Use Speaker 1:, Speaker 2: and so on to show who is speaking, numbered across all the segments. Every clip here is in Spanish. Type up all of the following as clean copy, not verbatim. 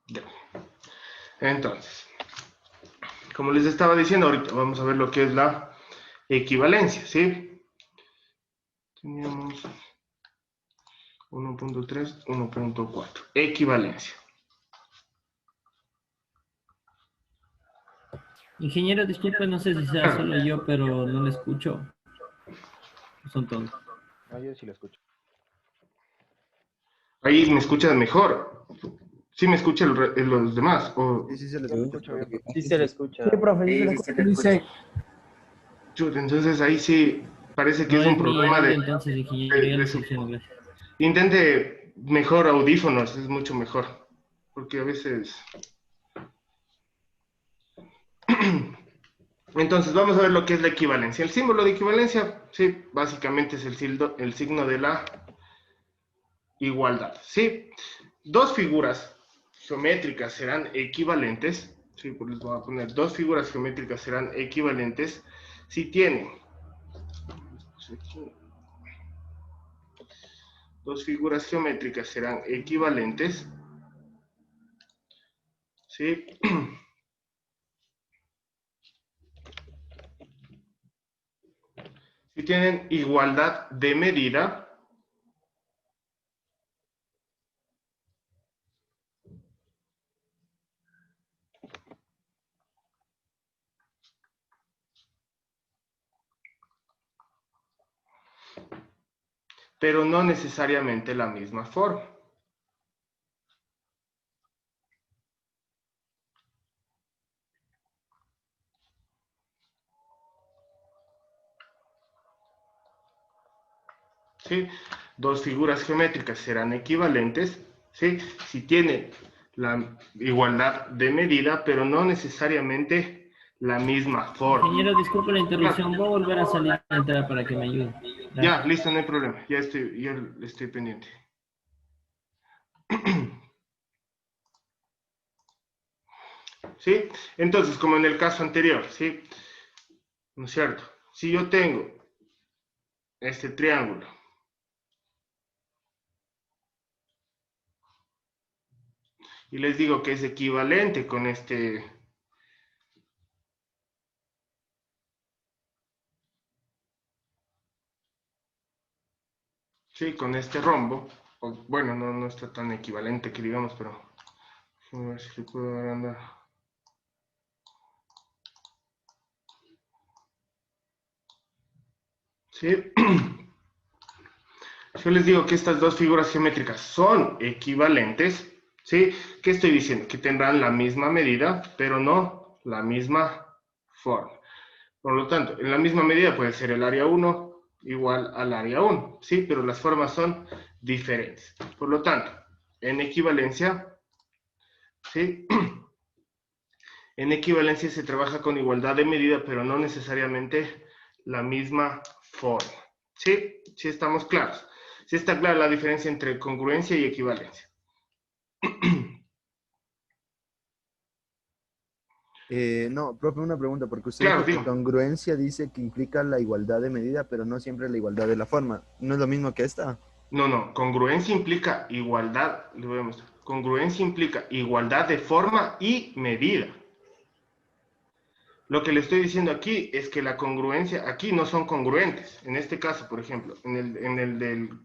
Speaker 1: Ya. Entonces, como les estaba diciendo ahorita, vamos a ver lo que es la equivalencia, ¿sí? Teníamos 1.3, 1.4. Equivalencia.
Speaker 2: Ingeniero, disculpe, no sé si sea solo yo, pero no le escucho. Son todos.
Speaker 3: Ah, yo sí lo escucho.
Speaker 1: Ahí me escuchas mejor. ¿Sí me escuchan los demás?
Speaker 4: Sí, sí se les
Speaker 3: Yo lo
Speaker 4: escucha.
Speaker 3: escucho bien.
Speaker 5: Sí se le escucha.
Speaker 6: Sí, profe, sí se le escucha. Dice,
Speaker 1: Entonces ahí sí parece que
Speaker 2: No
Speaker 1: es
Speaker 2: es
Speaker 1: un
Speaker 2: mi
Speaker 1: problema
Speaker 2: audio, entonces, ingeniero, ya
Speaker 1: de
Speaker 2: le
Speaker 1: su...
Speaker 2: soluciono, gracias.
Speaker 1: Intente mejor audífonos, es mucho mejor. Porque a veces... Entonces, vamos a ver lo que es la equivalencia. El símbolo de equivalencia, sí, básicamente es el signo de la igualdad, ¿sí? Dos figuras geométricas serán equivalentes, ¿sí? Pues les voy a poner dos figuras geométricas serán equivalentes si tienen dos figuras geométricas serán equivalentes, ¿sí? Si tienen igualdad de medida, pero no necesariamente la misma forma. ¿Sí? Dos figuras geométricas serán equivalentes, ¿sí? Si tienen la igualdad de medida, pero no necesariamente la misma forma.
Speaker 2: Ingeniero, disculpe la interrupción. Voy a volver a salir a entrar para que me ayude.
Speaker 1: Ya,
Speaker 2: Gracias.
Speaker 1: listo, no hay problema. Ya estoy pendiente. ¿Sí? Entonces, como en el caso anterior, ¿sí? ¿No es cierto? Si yo tengo este triángulo y les digo que es equivalente con este... Sí, con este rombo, o, bueno, no está tan equivalente que digamos, pero a ver si puedo andar. ¿Sí? Yo les digo que estas dos figuras geométricas son equivalentes, ¿sí? ¿Qué estoy diciendo? Que tendrán la misma medida, pero no la misma forma. Por lo tanto, en la misma medida puede ser el área 1 igual al área 1, ¿sí? Pero las formas son diferentes. Por lo tanto, en equivalencia, ¿sí? En equivalencia se trabaja con igualdad de medida, pero no necesariamente la misma forma. ¿Sí? ¿Sí estamos claros? Sí está clara la diferencia entre congruencia y equivalencia.
Speaker 4: No, profe, una pregunta, porque usted
Speaker 1: Claro,
Speaker 4: dijo que
Speaker 1: digo.
Speaker 4: congruencia dice que implica la igualdad de medida, pero no siempre la igualdad de la forma. ¿No es lo mismo que esta?
Speaker 1: No, congruencia implica igualdad, le voy a mostrar. Congruencia implica igualdad de forma y medida. Lo que le estoy diciendo aquí es que la congruencia, aquí no son congruentes. En este caso, por ejemplo,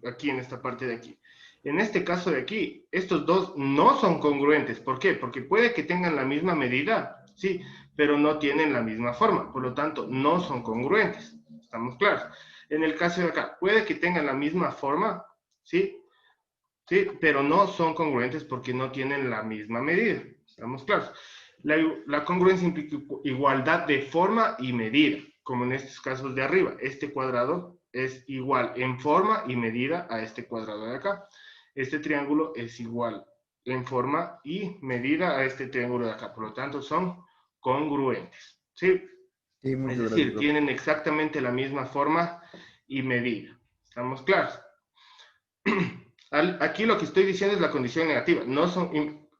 Speaker 1: aquí en esta parte de aquí. En este caso de aquí, estos dos no son congruentes. ¿Por qué? Porque puede que tengan la misma medida, sí, pero no tienen la misma forma. Por lo tanto, no son congruentes. ¿Estamos claros? En el caso de acá, puede que tengan la misma forma, sí, sí, pero no son congruentes porque no tienen la misma medida. ¿Estamos claros? La congruencia implica igualdad de forma y medida, como en estos casos de arriba. Este cuadrado es igual en forma y medida a este cuadrado de acá. Este triángulo es igual en forma y medida a este triángulo de acá. Por lo tanto, son congruentes. ¿Sí?
Speaker 4: Sí,
Speaker 1: Es
Speaker 4: muchas gracias,
Speaker 1: decir,
Speaker 4: profe.
Speaker 1: tienen exactamente la misma forma y medida. ¿Estamos claros? Aquí lo que estoy diciendo es la condición negativa.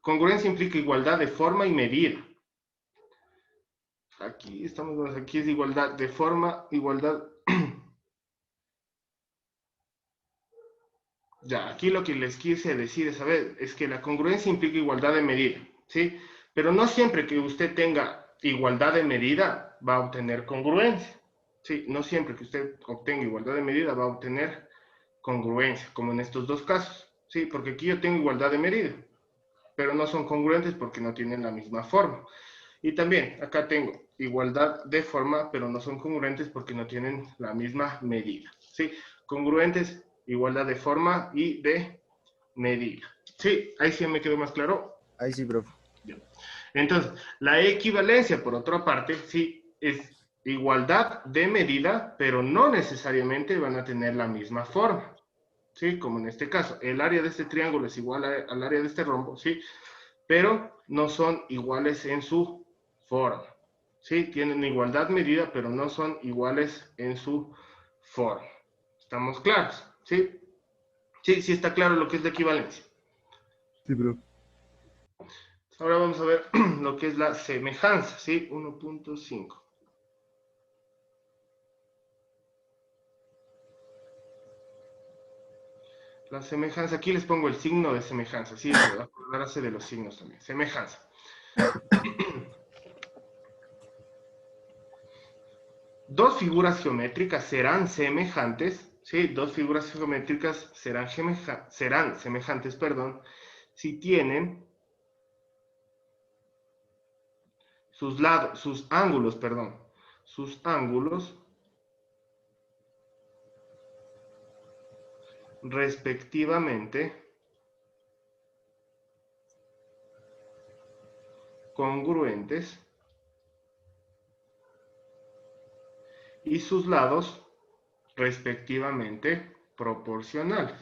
Speaker 1: Congruencia implica igualdad de forma y medida. Aquí es igualdad de forma, igualdad. Ya, aquí lo que les quise decir es, a ver, es que la congruencia implica igualdad de medida. ¿sí? Pero no siempre que usted tenga igualdad de medida va a obtener congruencia, ¿sí? No siempre que usted obtenga igualdad de medida va a obtener congruencia, como en estos dos casos, ¿sí? Porque aquí yo tengo igualdad de medida, pero no son congruentes porque no tienen la misma forma. Y también acá tengo igualdad de forma, pero no son congruentes porque no tienen la misma medida, ¿sí? Congruentes, igualdad de forma y de medida. Sí, ahí sí me quedó más claro.
Speaker 4: Ahí sí, profe.
Speaker 1: Entonces, la equivalencia, por otra parte, sí es igualdad de medida, pero no necesariamente van a tener la misma forma. ¿Sí? Como en este caso, el área de este triángulo es igual al área de este rombo, ¿sí? Pero no son iguales en su forma. ¿Sí? Tienen igualdad medida, pero no son iguales en su forma. ¿Estamos claros? ¿Sí? Sí, sí está claro lo que es la equivalencia.
Speaker 4: Sí, profe.
Speaker 1: Ahora vamos a ver lo que es la semejanza, ¿sí? 1.5. La semejanza, aquí les pongo el signo de semejanza, ¿sí? Acordarse de los signos también. Semejanza. Dos figuras geométricas serán semejantes, ¿sí? Dos figuras geométricas serán semejantes, perdón, si tienen sus lados, sus ángulos, perdón, sus ángulos respectivamente congruentes y sus lados respectivamente proporcionales.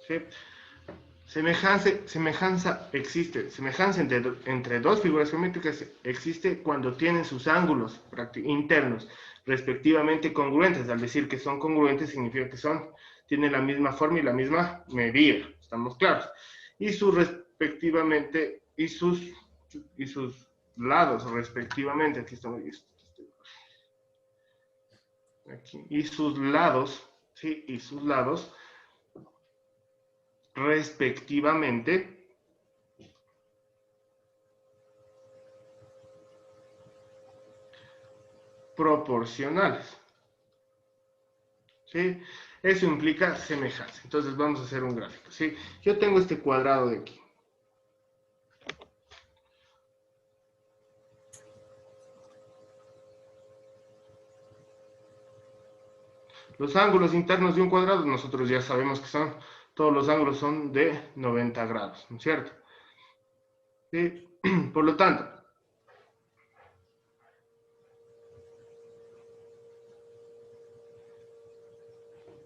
Speaker 1: ¿Sí? Semejanza existe, semejanza entre dos figuras geométricas existe cuando tienen sus ángulos internos respectivamente congruentes. Al decir que son congruentes significa que tienen la misma forma y la misma medida, ¿estamos claros? Y sus respectivamente, y sus lados respectivamente, aquí estamos, aquí, y sus lados, ¿sí? Y sus lados respectivamente proporcionales. ¿Sí? Eso implica semejanza. Entonces vamos a hacer un gráfico. ¿Sí? Yo tengo este cuadrado de aquí. Los ángulos internos de un cuadrado, nosotros ya sabemos que todos los ángulos son de 90 grados, ¿no es cierto? ¿Sí? Por lo tanto,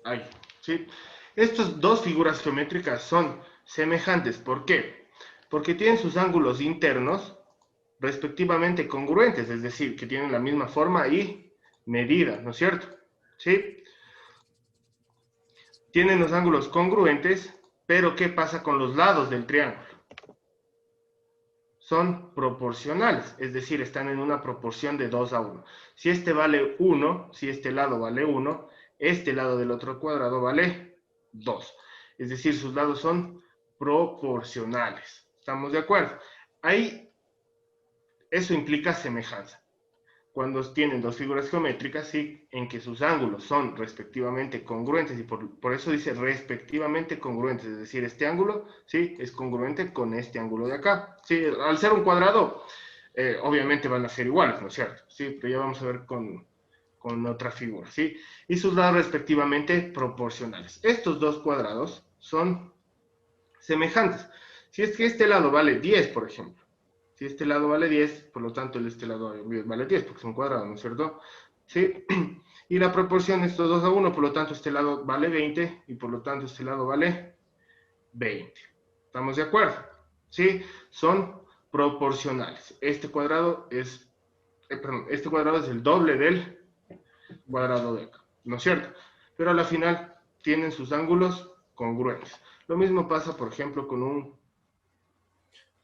Speaker 1: ahí, ¿sí? Estas dos figuras geométricas son semejantes. ¿Por qué? Porque tienen sus ángulos internos respectivamente congruentes, es decir, que tienen la misma forma y medida, ¿no es cierto? ¿Sí? Tienen los ángulos congruentes, pero ¿qué pasa con los lados del triángulo? Son proporcionales, es decir, están en una proporción de 2 a 1. Si este vale 1, si este lado vale 1, este lado del otro cuadrado vale 2. Es decir, sus lados son proporcionales. ¿Estamos de acuerdo? Ahí, eso implica semejanza. Cuando tienen dos figuras geométricas, ¿sí? En que sus ángulos son respectivamente congruentes, y por eso dice respectivamente congruentes, es decir, este ángulo, ¿sí? Es congruente con este ángulo de acá, ¿sí? Al ser un cuadrado, obviamente van a ser iguales, ¿no es cierto? ¿Sí? Pero ya vamos a ver con otra figura, ¿sí? Y sus lados respectivamente proporcionales. Estos dos cuadrados son semejantes. Si es que este lado vale 10, por ejemplo, si este lado vale 10, por lo tanto este lado vale 10, porque es un cuadrado, ¿no es cierto? ¿Sí? Y la proporción es 2 a 1, por lo tanto este lado vale 20, y por lo tanto este lado vale 20. ¿Estamos de acuerdo? ¿Sí? Son proporcionales. Este cuadrado es el doble del cuadrado de acá, ¿no es cierto? Pero a la final tienen sus ángulos congruentes. Lo mismo pasa, por ejemplo, con un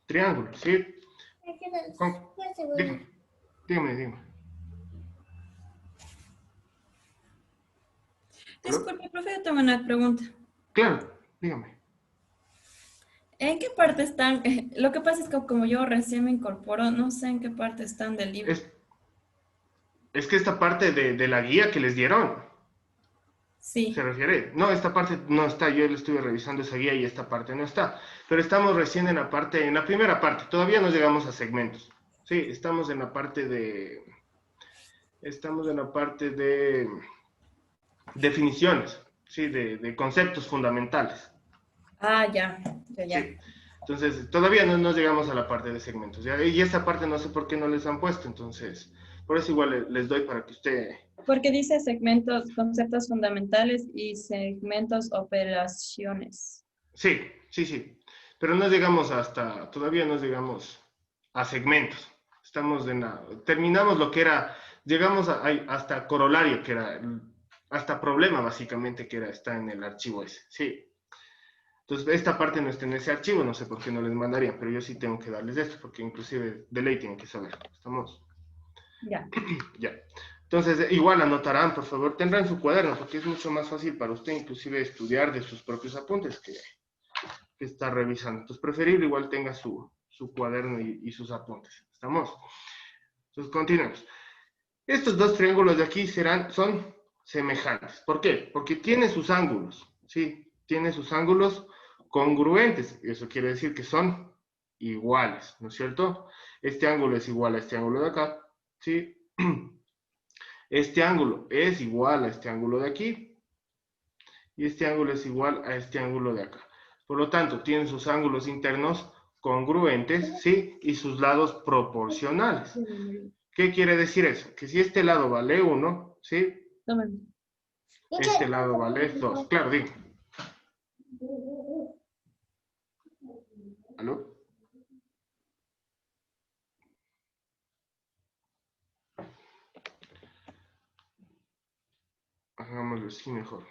Speaker 1: triángulo, ¿sí? Con- Dígame, dígame. ¿Aló?
Speaker 3: Disculpe, profe, yo tengo una pregunta.
Speaker 1: Claro, dígame.
Speaker 3: ¿En qué parte están? Lo que pasa es que como yo recién me incorporo, no sé en qué parte están del libro.
Speaker 1: Es que esta parte de la guía que les dieron, ¿se
Speaker 3: Sí.
Speaker 1: refiere? No, esta parte no está, yo le estuve revisando esa guía y esta parte no está. Pero estamos recién en la primera parte, todavía no llegamos a segmentos. Sí, estamos en la parte de definiciones, sí, de conceptos fundamentales.
Speaker 3: Ah, ya, ya.
Speaker 1: Sí. Entonces, todavía no llegamos a la parte de segmentos. ¿Ya? Y esa parte no sé por qué no les han puesto, entonces, por eso igual les doy para que usted...
Speaker 3: Porque dice segmentos, conceptos fundamentales y segmentos operaciones.
Speaker 1: Sí, sí. Pero no llegamos todavía no llegamos a segmentos. Terminamos lo que era, llegamos hasta corolario, que era, hasta problema básicamente, está en el archivo ese. Sí. Entonces, esta parte no está en ese archivo, no sé por qué no les mandarían, pero yo sí tengo que darles esto, porque inclusive de ley tienen que saber. ¿Estamos?
Speaker 3: Ya.
Speaker 1: Ya. Entonces, igual anotarán, por favor, tendrán su cuaderno, porque es mucho más fácil para usted inclusive estudiar de sus propios apuntes que está revisando. Entonces, preferible igual tenga su cuaderno y sus apuntes. ¿Estamos? Entonces, continuemos. Estos dos triángulos de aquí son semejantes. ¿Por qué? Porque tienen sus ángulos, ¿sí? Tienen sus ángulos congruentes. Eso quiere decir que son iguales, ¿no es cierto? Este ángulo es igual a este ángulo de acá, ¿sí? Este ángulo es igual a este ángulo de aquí. Y este ángulo es igual a este ángulo de acá. Por lo tanto, tienen sus ángulos internos congruentes, ¿sí? Y sus lados proporcionales. ¿Qué quiere decir eso? Que si este lado vale 1, ¿sí? Este lado vale 2. Claro, digo. ¿Aló? Hagámoslo así mejor.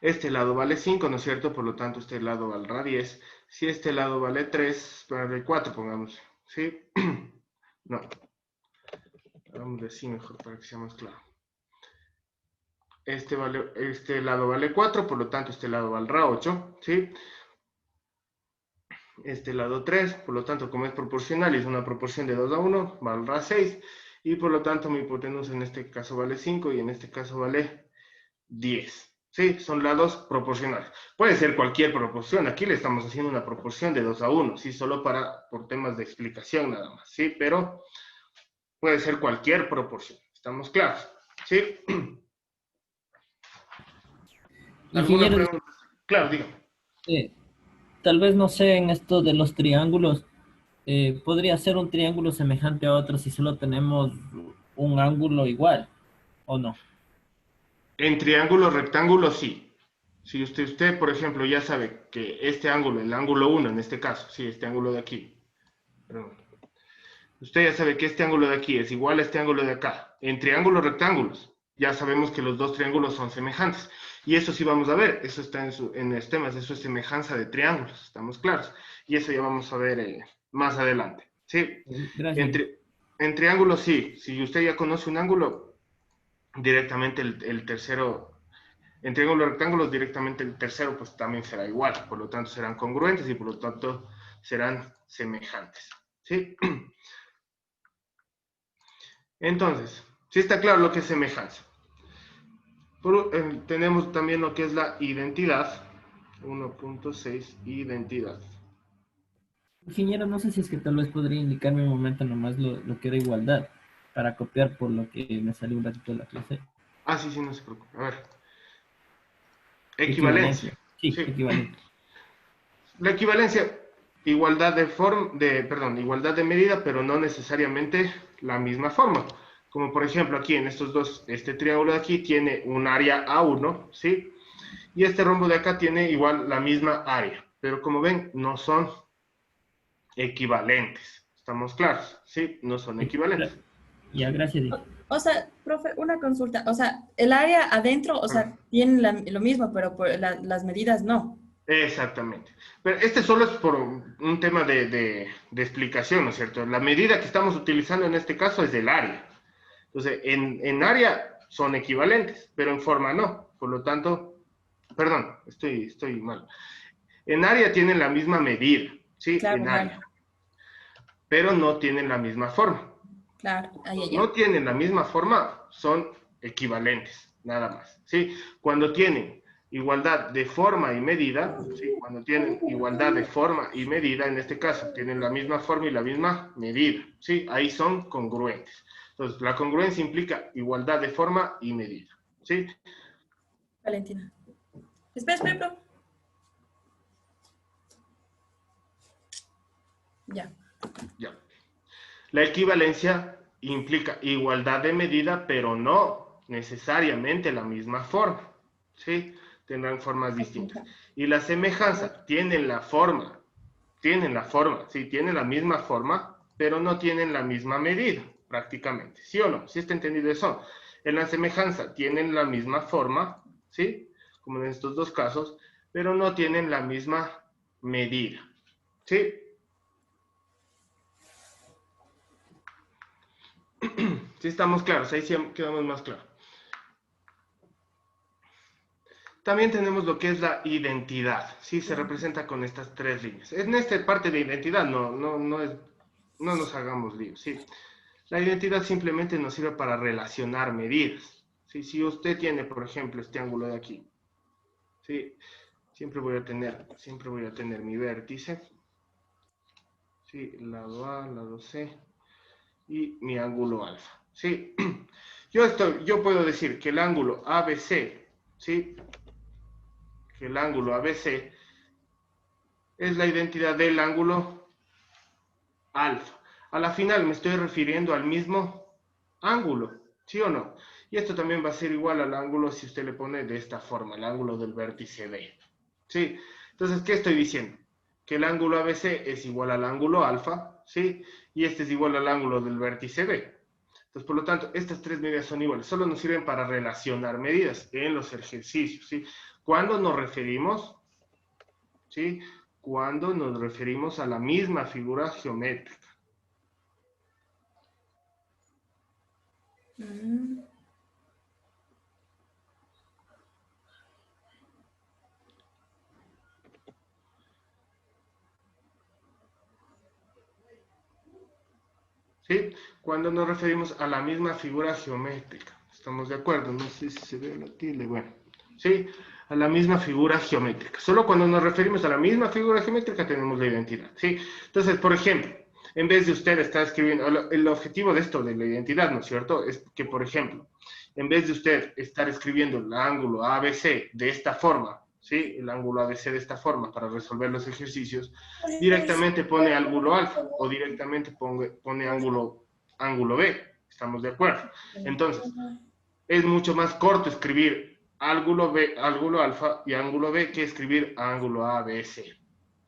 Speaker 1: Este lado vale 5, ¿no es cierto? Por lo tanto, este lado valdrá 10. Si este lado vale 3, vale 4, pongamos. ¿Sí? No. Hagámoslo así mejor para que sea más claro. Este lado vale 4, por lo tanto, este lado valdrá 8. ¿Sí? Este lado 3, por lo tanto, como es proporcional y es una proporción de 2 a 1, valdrá 6. Y por lo tanto, mi hipotenusa en este caso vale 5 y en este caso vale 10. ¿Sí? Son lados proporcionales. Puede ser cualquier proporción. Aquí le estamos haciendo una proporción de 2 a 1, ¿sí? Solo por temas de explicación nada más, ¿sí? Pero puede ser cualquier proporción. ¿Estamos claros? ¿Sí? ¿Alguna
Speaker 2: Ingeniero,
Speaker 1: pregunta? Claro, dígame.
Speaker 2: tal vez no sé en esto de los triángulos, podría ser un triángulo semejante a otro si solo tenemos un ángulo igual, ¿o no?
Speaker 1: En triángulo, rectángulo, sí. Si usted, por ejemplo, ya sabe que este ángulo, el ángulo 1 en este caso, sí, este ángulo de aquí, perdón, usted ya sabe que este ángulo de aquí es igual a este ángulo de acá. En triángulos rectángulos, ya sabemos que los dos triángulos son semejantes. Y eso sí vamos a ver, eso está en los temas, eso es semejanza de triángulos, estamos claros. Y eso ya vamos a ver más adelante. ¿Sí?
Speaker 2: Gracias.
Speaker 1: En triángulos sí, si usted ya conoce un ángulo, directamente el tercero, en triángulos rectángulos directamente el tercero pues también será igual, por lo tanto serán congruentes y por lo tanto serán semejantes. ¿Sí? Entonces, sí está claro lo que es semejanza. Tenemos también lo que es la identidad. 1.6, identidad.
Speaker 2: Ingeniero, no sé si es que tal vez podría indicarme un momento nomás lo que era igualdad, para copiar por lo que me salió un ratito de la clase.
Speaker 1: Ah, sí, no se preocupe. A ver. Equivalencia.
Speaker 2: Equivalencia. Sí,
Speaker 1: Sí.
Speaker 2: equivalencia.
Speaker 1: La equivalencia, igualdad igualdad de medida, pero no necesariamente la misma forma. Como por ejemplo aquí en estos dos, este triángulo de aquí tiene un área A1, ¿sí? Y este rombo de acá tiene igual la misma área. Pero como ven, no son equivalentes. ¿Estamos claros? Sí, no son equivalentes.
Speaker 2: Ya, gracias.
Speaker 3: O sea, profe, una consulta. O sea, el área adentro, o sea, tiene lo mismo, pero por las medidas no.
Speaker 1: Exactamente. Pero este solo es por un tema de explicación, ¿no es cierto? La medida que estamos utilizando en este caso es del área. Entonces, en área son equivalentes, pero en forma no. Por lo tanto, perdón, estoy mal. En área tienen la misma medida, ¿sí?
Speaker 3: Claro,
Speaker 1: En
Speaker 3: claro,
Speaker 1: área, pero no tienen la misma forma.
Speaker 3: claro. Ahí,
Speaker 1: No
Speaker 3: allá.
Speaker 1: tienen la misma forma, son equivalentes, nada más, ¿sí? Cuando tienen igualdad de forma y medida, ¿sí? Cuando tienen igualdad de forma y medida, en este caso, tienen la misma forma y la misma medida, ¿sí? Ahí son congruentes. Entonces, la congruencia implica igualdad de forma y medida, ¿sí?
Speaker 3: Valentina. Espera, espera, espera. Ya.
Speaker 1: Ya. La equivalencia implica igualdad de medida, pero no necesariamente la misma forma, ¿sí? Tendrán formas distintas. Y la semejanza tienen la forma, sí, tienen la misma forma, pero no tienen la misma medida, prácticamente, ¿sí o no? ¿Sí está entendido eso? En la semejanza tienen la misma forma, ¿sí? Como en estos dos casos, pero no tienen la misma medida, ¿sí? Sí estamos claros, ahí sí quedamos más claros. También tenemos lo que es la identidad, ¿sí? Se representa con estas tres líneas. En esta parte de identidad no nos hagamos líos, ¿sí? La identidad simplemente nos sirve para relacionar medidas, ¿sí? Si usted tiene, por ejemplo, este ángulo de aquí, ¿sí? Siempre voy a tener mi vértice, ¿sí? Lado A, lado C y mi ángulo alfa, ¿sí? Yo puedo decir que el ángulo ABC, ¿sí? Que el ángulo ABC es la identidad del ángulo alfa. A la final me estoy refiriendo al mismo ángulo, ¿sí o no? Y esto también va a ser igual al ángulo si usted le pone de esta forma, el ángulo del vértice D. ¿Sí? Entonces, ¿qué estoy diciendo? Que el ángulo ABC es igual al ángulo alfa, ¿sí? Y este es igual al ángulo del vértice D. Entonces, por lo tanto, estas tres medidas son iguales. Solo nos sirven para relacionar medidas en los ejercicios, ¿sí? Cuando nos referimos, ¿sí? Cuando nos referimos a la misma figura geométrica.
Speaker 3: Mm.
Speaker 1: ¿Sí? Cuando nos referimos a la misma figura geométrica. ¿Estamos de acuerdo? No sé si se ve la tilde. Bueno, ¿sí? A la misma figura geométrica. Solo cuando nos referimos a la misma figura geométrica tenemos la identidad, ¿sí? Entonces, por ejemplo, en vez de usted estar escribiendo, el objetivo de esto de la identidad, ¿no es cierto? Es que, por ejemplo, en vez de usted estar escribiendo el ángulo ABC de esta forma, ¿sí? El ángulo ABC de esta forma para resolver los ejercicios, directamente pone ángulo alfa o directamente pone ángulo B. ¿Estamos de acuerdo? Entonces, es mucho más corto escribir ángulo B, ángulo alfa y ángulo B que escribir ángulo ABC.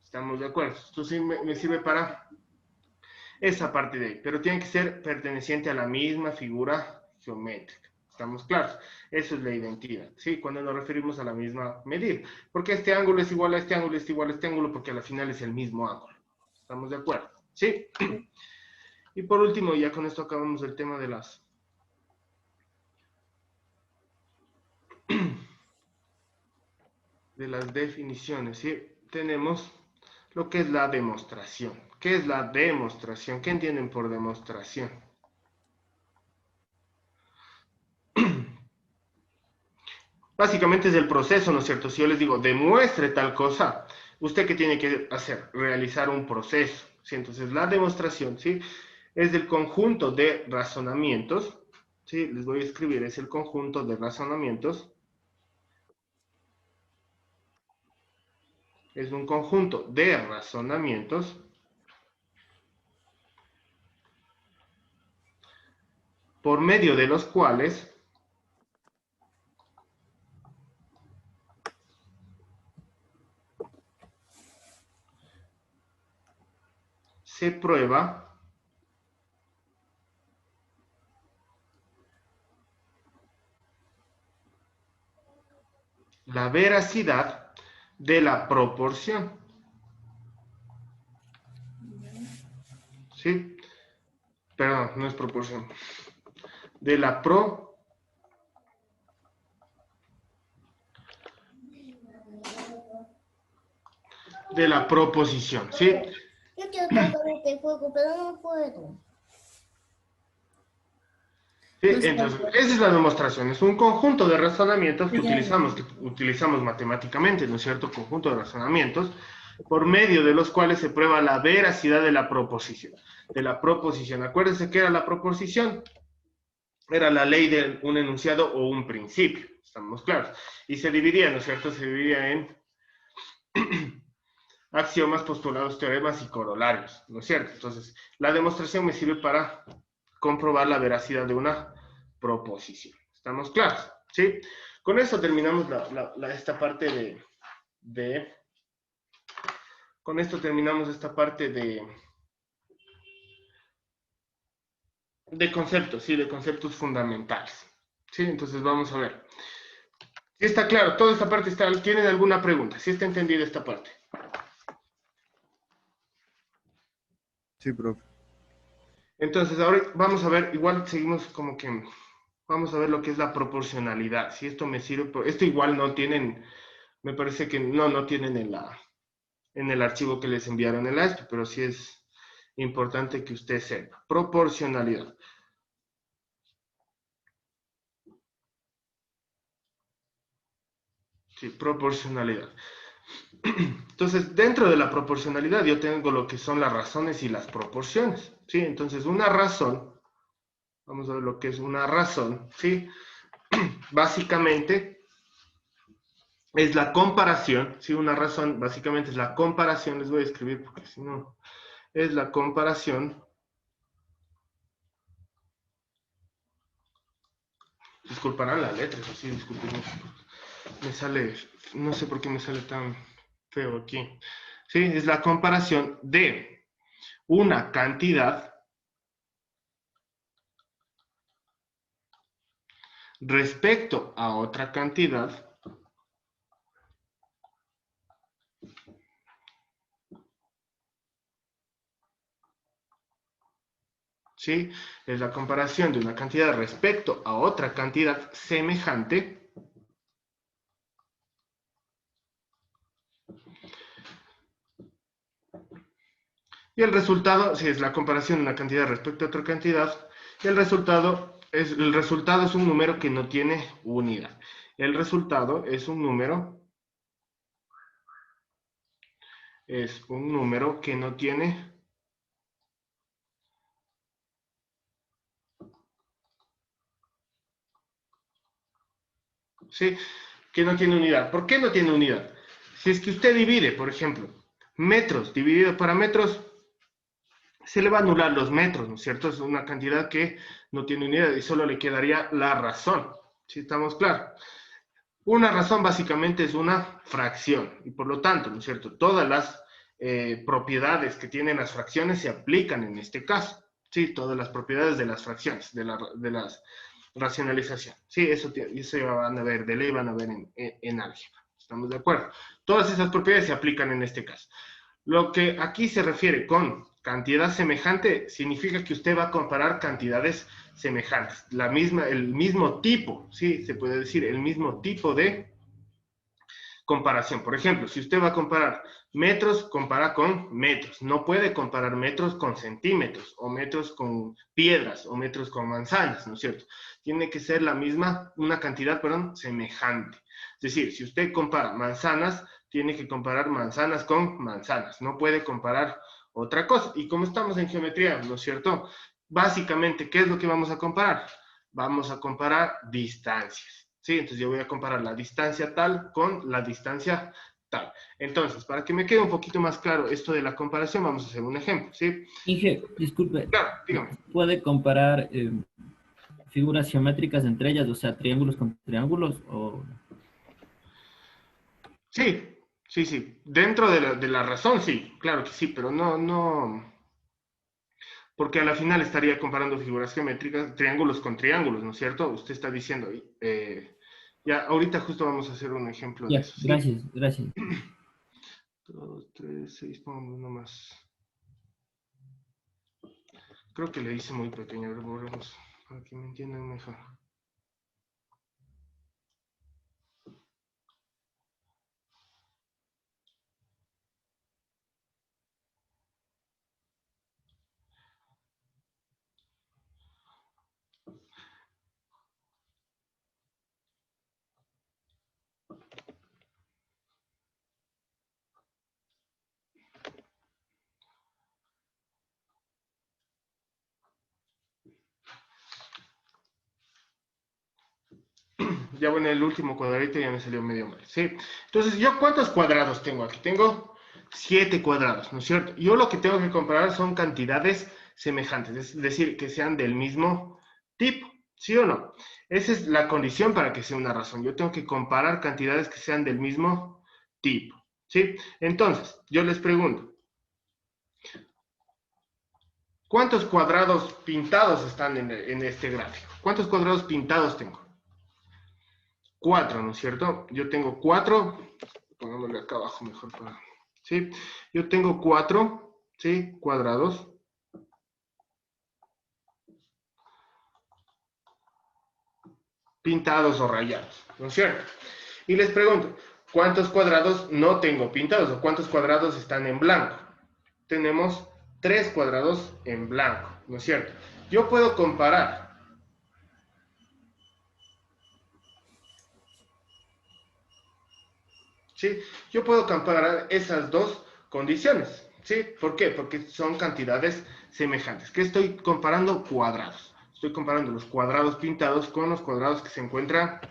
Speaker 1: ¿Estamos de acuerdo? Esto sí me sirve para esa parte de ahí, pero tiene que ser perteneciente a la misma figura geométrica. ¿Estamos claros? Eso es la identidad, ¿sí? Cuando nos referimos a la misma medida. Porque este ángulo es igual a este ángulo, es igual a este ángulo, porque al final es el mismo ángulo. ¿Estamos de acuerdo? ¿Sí? Y por último, ya con esto acabamos el tema de las definiciones, ¿sí? Tenemos lo que es la demostración. ¿Qué es la demostración? ¿Qué entienden por demostración? Básicamente es el proceso, ¿no es cierto? Si yo les digo, demuestre tal cosa, ¿usted qué tiene que hacer? Realizar un proceso, ¿sí? Entonces, la demostración, ¿sí? Es el conjunto de razonamientos, ¿sí? Les voy a escribir, es el conjunto de razonamientos. Es un conjunto de razonamientos por medio de los cuales se prueba la veracidad de la proporción. ¿Sí? Perdón, no es proporción. De la proposición, ¿sí?
Speaker 5: Yo quiero tocar este juego, pero no puedo.
Speaker 1: Sí,
Speaker 3: No sé.
Speaker 1: entonces, esa es la demostración. Es un conjunto de razonamientos que
Speaker 3: Ya.
Speaker 1: utilizamos matemáticamente, ¿no es cierto? Conjunto de razonamientos por medio de los cuales se prueba la veracidad de la proposición. Acuérdense que era la proposición. Era la ley de un enunciado o un principio. Estamos claros. Y se dividía, ¿no es cierto? Se dividía en axiomas, postulados, teoremas y corolarios, ¿no es cierto? Entonces, la demostración me sirve para comprobar la veracidad de una proposición. ¿Estamos claros? ¿Sí? Con eso terminamos esta parte con esto terminamos esta parte de conceptos, ¿sí? De conceptos fundamentales. ¿Sí? Entonces vamos a ver. Si está claro, toda esta parte está, ¿tienen alguna pregunta? ¿Si está entendida esta parte?
Speaker 4: Sí, profe.
Speaker 1: Entonces, ahora vamos a ver, igual seguimos como que, vamos a ver lo que es la proporcionalidad. Si esto me sirve, esto igual no tienen, me parece que no tienen en el archivo que les enviaron el ASP, pero sí es importante que usted sepa. Proporcionalidad. Sí, proporcionalidad. Entonces, dentro de la proporcionalidad yo tengo lo que son las razones y las proporciones, ¿sí? Entonces, una razón, vamos a ver lo que es una razón, ¿sí? Básicamente es la comparación, ¿sí? Una razón básicamente es la comparación, les voy a escribir porque si no, es la comparación, disculparán las letras, así, disculpen, me sale, no sé por qué me sale tan feo aquí, ¿sí? Es la comparación de una cantidad respecto a otra cantidad, ¿sí? Es la comparación de una cantidad respecto a otra cantidad semejante, y el resultado, si es la comparación de una cantidad respecto a otra cantidad, y el resultado es un número que no tiene unidad. El resultado es un número que no tiene ¿sí? Que no tiene unidad. ¿Por qué no tiene unidad? Si es que usted divide, por ejemplo, metros dividido para metros, se le va a anular los metros, ¿no es cierto? Es una cantidad que no tiene unidad y solo le quedaría la razón. ¿Sí estamos claros? Una razón básicamente es una fracción y por lo tanto, ¿no es cierto? Todas las propiedades que tienen las fracciones se aplican en este caso. Sí, todas las propiedades de las fracciones, de las racionalización. Sí, eso van a ver de ley, van a ver en álgebra. ¿Estamos de acuerdo? Todas esas propiedades se aplican en este caso. Lo que aquí se refiere con cantidad semejante significa que usted va a comparar cantidades semejantes, el mismo tipo, sí, se puede decir el mismo tipo de comparación. Por ejemplo, si usted va a comparar metros, compara con metros. No puede comparar metros con centímetros, o metros con piedras, o metros con manzanas, ¿no es cierto? Tiene que ser una cantidad, perdón, semejante. Es decir, si usted compara manzanas, tiene que comparar manzanas con manzanas. No puede comparar otra cosa. Y como estamos en geometría, ¿no es cierto? Básicamente, ¿qué es lo que vamos a comparar? Vamos a comparar distancias. ¿Sí? Entonces yo voy a comparar la distancia tal con la distancia tal. Entonces, para que me quede un poquito más claro esto de la comparación, vamos a hacer un ejemplo, ¿sí?
Speaker 2: Inge, disculpe,
Speaker 1: Claro, dígame.
Speaker 2: ¿puede comparar figuras geométricas entre ellas, o sea, triángulos con triángulos? O...
Speaker 1: Sí, sí, sí. Dentro de la razón, sí, claro que sí, pero no, porque a la final estaría comparando figuras geométricas, triángulos con triángulos, ¿no es cierto? Usted está diciendo, Ya, ahorita justo vamos a hacer un ejemplo de
Speaker 2: Ya,
Speaker 1: eso. ¿Sí?
Speaker 2: gracias, gracias.
Speaker 1: 2, 3, 6, pongamos uno más. Creo que le hice muy pequeño, a ver, borremos para que me entiendan mejor. Ya bueno, el último cuadradito ya me salió medio mal, ¿sí? Entonces, ¿yo cuántos cuadrados tengo aquí? Tengo 7 cuadrados, ¿no es cierto? Yo lo que tengo que comparar son cantidades semejantes, es decir, que sean del mismo tipo, ¿sí o no? Esa es la condición para que sea una razón. Yo tengo que comparar cantidades que sean del mismo tipo, ¿sí? Entonces, yo les pregunto, ¿cuántos cuadrados pintados están en este gráfico? ¿Cuántos cuadrados pintados tengo? 4, ¿no es cierto? Yo tengo 4, pongámosle acá abajo mejor para, ¿sí? Yo tengo 4, ¿sí? Cuadrados pintados o rayados, ¿no es cierto? Y les pregunto, ¿cuántos cuadrados no tengo pintados o cuántos cuadrados están en blanco? Tenemos 3 cuadrados en blanco, ¿no es cierto? Yo puedo comparar. ¿Sí? Yo puedo comparar esas dos condiciones, ¿sí? ¿Por qué? Porque son cantidades semejantes. ¿Qué estoy comparando? Cuadrados. Estoy comparando los cuadrados pintados con los cuadrados que se encuentran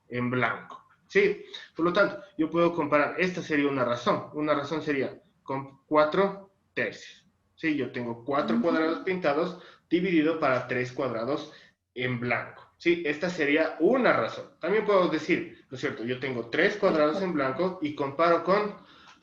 Speaker 1: en blanco, ¿sí? Por lo tanto, yo puedo comparar, esta sería una razón. Una razón sería con 4 tercios, ¿sí? Yo tengo 4 cuadrados pintados dividido para 3 cuadrados en blanco. Sí, esta sería una razón. También puedo decir, ¿no es cierto? Yo tengo 3 cuadrados en blanco y comparo con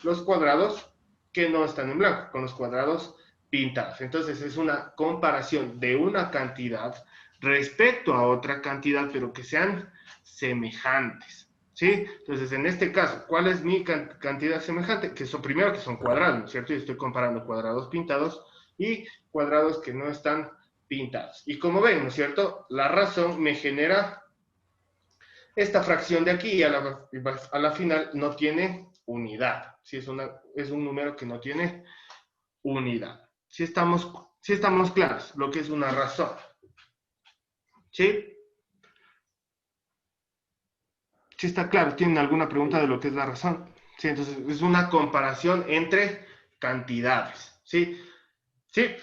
Speaker 1: los cuadrados que no están en blanco, con los cuadrados pintados. Entonces es una comparación de una cantidad respecto a otra cantidad, pero que sean semejantes. ¿Sí? Entonces, en este caso, ¿cuál es mi cantidad semejante? Que son, primero, que son cuadrados, ¿no es cierto? Y estoy comparando cuadrados pintados y cuadrados que no están pintados. Y como ven, ¿no es cierto? La razón me genera esta fracción de aquí y a la final no tiene unidad. Si es un número que no tiene unidad. Si estamos claros lo que es una razón. ¿Sí? Si está claro, ¿tienen alguna pregunta de lo que es la razón? Sí, entonces es una comparación entre cantidades. ¿Sí? Sí.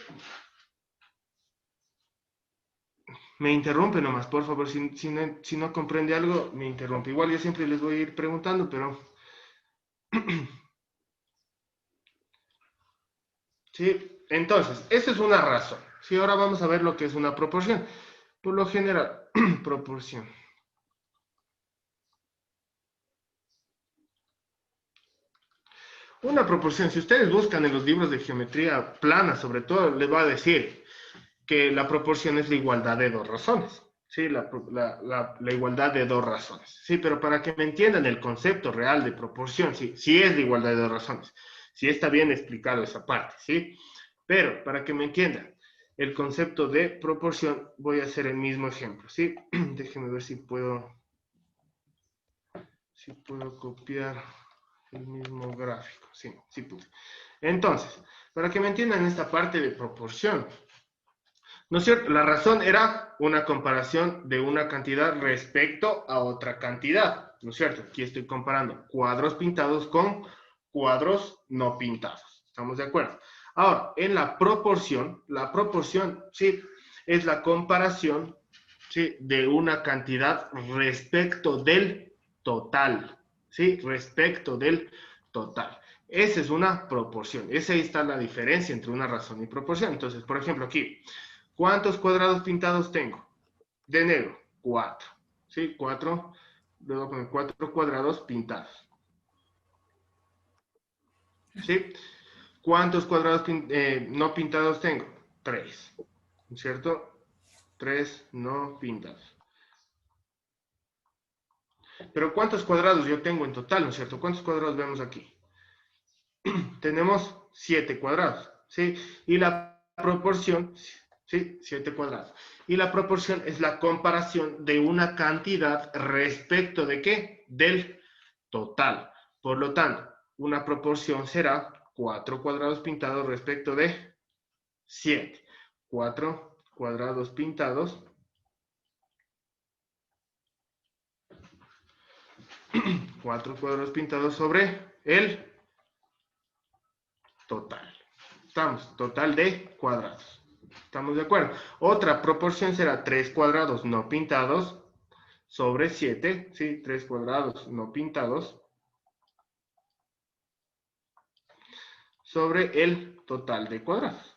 Speaker 1: Me interrumpe nomás, por favor, si no comprende algo, me interrumpe. Igual yo siempre les voy a ir preguntando, pero... ¿Sí? Entonces, esa es una razón. Sí, ahora vamos a ver lo que es una proporción. Por lo general, proporción. Una proporción, si ustedes buscan en los libros de geometría plana, sobre todo, les va a decir que la proporción es la igualdad de dos razones. Sí, la igualdad de dos razones. Sí, pero para que me entiendan el concepto real de proporción, sí es la igualdad de dos razones. Sí está bien explicado esa parte, ¿sí? Pero para que me entiendan el concepto de proporción, voy a hacer el mismo ejemplo, ¿sí? Déjenme ver si puedo copiar el mismo gráfico. Sí pude. Entonces, para que me entiendan esta parte de proporción, ¿no es cierto? La razón era una comparación de una cantidad respecto a otra cantidad, ¿no es cierto? Aquí estoy comparando cuadros pintados con cuadros no pintados. ¿Estamos de acuerdo? Ahora, en la proporción, sí, es la comparación, sí, de una cantidad respecto del total, ¿sí? Respecto del total. Esa es una proporción. Esa ahí está la diferencia entre una razón y proporción. Entonces, por ejemplo, aquí, ¿cuántos cuadrados pintados tengo? De negro, 4. ¿Sí? 4. Luego con 4 cuadrados pintados. ¿Sí? ¿Cuántos cuadrados no pintados tengo? 3. ¿Cierto? 3 no pintados. Pero ¿cuántos cuadrados yo tengo en total, no es cierto? ¿Cuántos cuadrados vemos aquí? Tenemos 7 cuadrados, ¿sí? Y la proporción, ¿sí? 7 cuadrados. Y la proporción es la comparación de una cantidad respecto de ¿qué? Del total. Por lo tanto, una proporción será 4 cuadrados pintados respecto de 7. 4 cuadrados pintados. 4 cuadrados pintados sobre el total. Estamos, total de cuadrados. ¿Estamos de acuerdo? Otra proporción será 3 cuadrados no pintados sobre 7, ¿sí? 3 cuadrados no pintados sobre el total de cuadrados.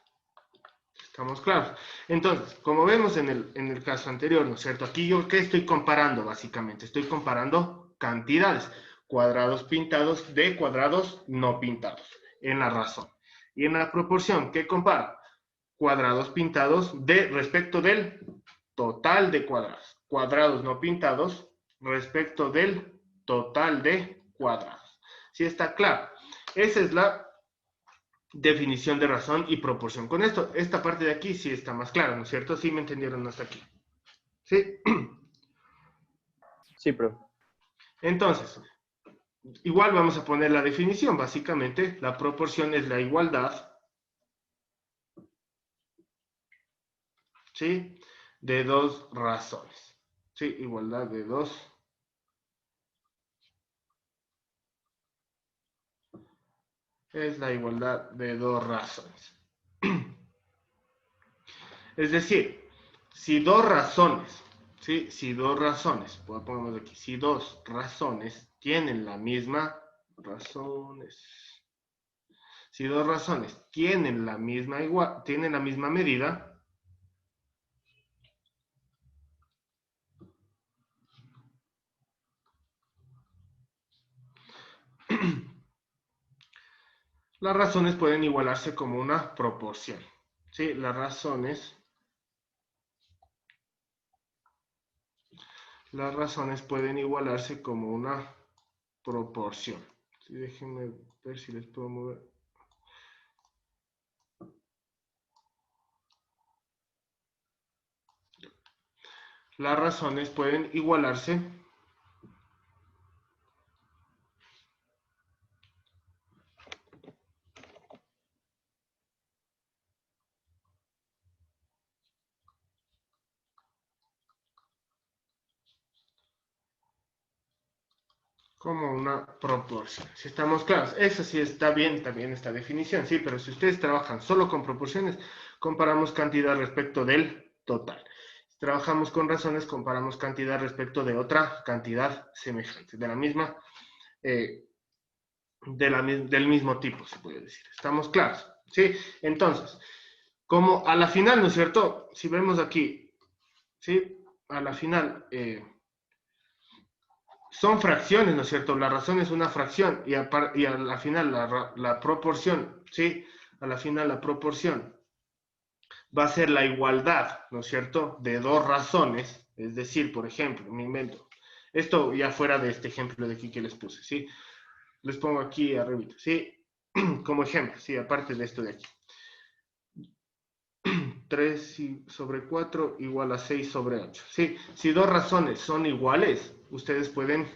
Speaker 1: ¿Estamos claros? Entonces, como vemos en el caso anterior, ¿no es cierto? Aquí yo, ¿qué estoy comparando básicamente? Estoy comparando cantidades, cuadrados pintados de cuadrados no pintados, en la razón. Y en la proporción, ¿qué comparo? Cuadrados pintados de respecto del total de cuadrados. Cuadrados no pintados respecto del total de cuadrados. ¿Sí está claro? Esa es la definición de razón y proporción. Con esto, esta parte de aquí sí está más clara, ¿no es cierto? ¿Sí me entendieron hasta aquí? ¿Sí?
Speaker 4: Sí, profe.
Speaker 1: Entonces, igual vamos a poner la definición. Básicamente, la proporción es la igualdad, ¿sí? De dos razones. ¿Sí? Igualdad de dos. Es la igualdad de dos razones. Es decir, si dos razones, ¿sí? Si dos razones, pongamos aquí, si dos razones tienen la misma, si dos razones tienen la misma tienen la misma medida, las razones pueden igualarse como una proporción. ¿Sí? Las razones pueden igualarse como una proporción. Sí, déjenme ver si les puedo mover. Las razones pueden igualarse como una proporción. Si estamos claros, eso sí está bien, también esta definición, sí, pero si ustedes trabajan solo con proporciones, comparamos cantidad respecto del total. Si trabajamos con razones, comparamos cantidad respecto de otra cantidad semejante, de la misma, del mismo tipo, se puede decir. ¿Estamos claros? ¿Sí? Entonces, como a la final, ¿no es cierto? Si vemos aquí, ¿sí? A la final, son fracciones, ¿no es cierto? La razón es una fracción y a la final la proporción, ¿sí? A la final la proporción va a ser la igualdad, ¿no es cierto? De dos razones, es decir, por ejemplo, me invento, esto ya fuera de este ejemplo de aquí que les puse, ¿sí? Les pongo aquí arriba, ¿sí? Como ejemplo, ¿sí? Aparte de esto de aquí. 3 sobre 4 igual a 6 sobre 8. ¿Sí? Si dos razones son iguales, ustedes pueden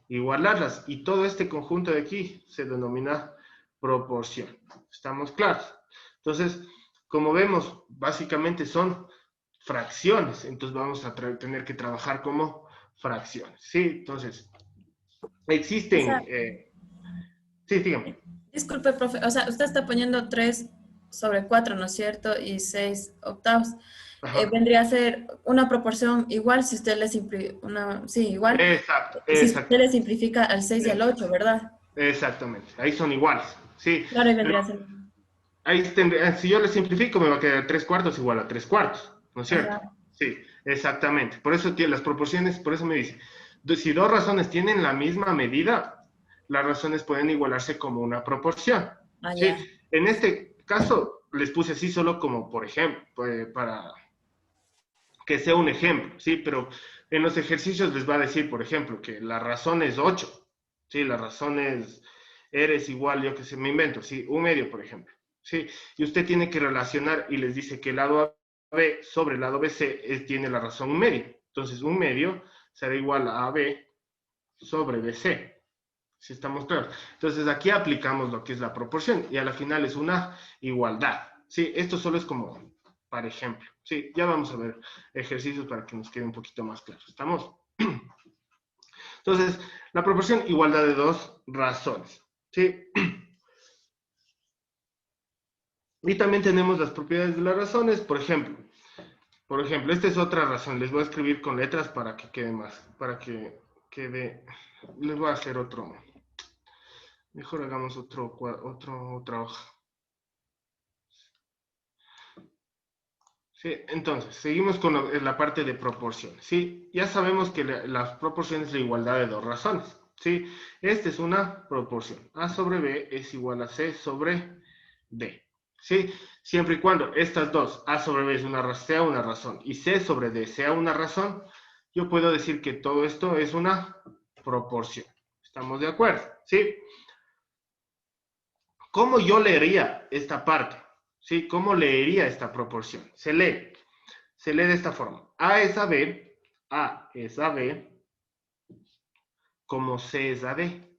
Speaker 1: igualarlas. Y todo este conjunto de aquí se denomina proporción. ¿Estamos claros? Entonces, como vemos, básicamente son fracciones. Entonces vamos a tener que trabajar como fracciones. ¿Sí? Entonces,
Speaker 3: O sea,
Speaker 1: existen... sí, dígame.
Speaker 3: disculpe, profe, o sea, usted está poniendo 3 sobre 4, ¿no es cierto? Y 6 octavos.
Speaker 1: Ajá.
Speaker 3: Vendría a ser una proporción igual si usted le simplifica, sí, igual,
Speaker 1: Exacto,
Speaker 3: si usted
Speaker 1: exacto.
Speaker 3: le simplifica al 6 y al 8, ¿verdad?
Speaker 1: Exactamente. Ahí son iguales. Sí.
Speaker 3: Claro, y vendría a ser.
Speaker 1: Ahí si yo le simplifico, me va a quedar 3 cuartos igual a 3 cuartos, ¿no es cierto?
Speaker 3: Ajá.
Speaker 1: Sí, exactamente. Por eso las proporciones, por eso me dice, si dos razones tienen la misma medida, las razones pueden igualarse como una proporción.
Speaker 3: Ah,
Speaker 1: ¿Sí?
Speaker 3: ya.
Speaker 1: En este caso, les puse así solo como, por ejemplo, que sea un ejemplo, ¿sí? Pero en los ejercicios les va a decir, por ejemplo, que la razón es 8, ¿sí? La razón es, eres igual, yo que sé, me invento, ¿sí? Un medio, por ejemplo, ¿sí? Y usted tiene que relacionar y les dice que el lado AB sobre el lado BC tiene la razón un medio. Entonces, un medio será igual a AB sobre BC. Si estamos claros. Entonces, aquí aplicamos lo que es la proporción y a la final es una igualdad. ¿Sí? Esto solo es como para ejemplo. Sí, ya vamos a ver ejercicios para que nos quede un poquito más claro. ¿Estamos? Entonces, la proporción igualdad de dos razones. ¿Sí? Y también tenemos las propiedades de las razones. Por ejemplo, esta es otra razón. Les voy a escribir con letras para que quede más, para que quede, les voy a hacer otro. Mejor hagamos otra hoja. Sí, entonces, seguimos con la parte de proporciones, ¿sí? Ya sabemos que las proporciones es la igualdad de dos razones, ¿sí? Esta es una proporción. A sobre B es igual a C sobre D, ¿sí? Siempre y cuando estas dos, A sobre B sea una razón y C sobre D sea una razón, yo puedo decir que todo esto es una proporción. ¿Estamos de acuerdo? ¿Sí? ¿Cómo yo leería esta parte? ¿Sí? ¿Cómo leería esta proporción? Se lee de esta forma. A es a B como C es a D.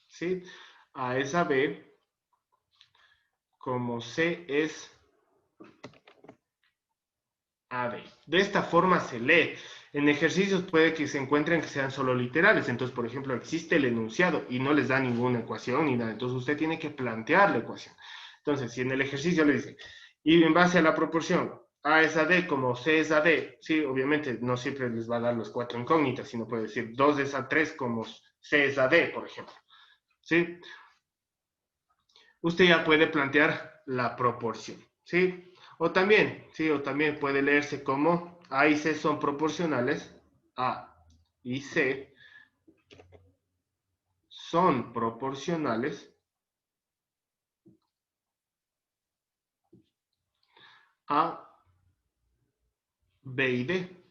Speaker 1: ¿Sí? A es a B como C es a D. De esta forma se lee. En ejercicios puede que se encuentren que sean solo literales. Entonces, por ejemplo, existe el enunciado y no les da ninguna ecuación ni nada. Entonces, usted tiene que plantear la ecuación. Entonces, si en el ejercicio le dice, y en base a la proporción, A es a D como C es a D, sí, obviamente no siempre les va a dar los 4 incógnitas, sino puede decir 2 es a 3 como C es a D, por ejemplo. ¿Sí? Usted ya puede plantear la proporción, ¿sí? O también puede leerse como A y C son proporcionales, A y C son proporcionales a B y D.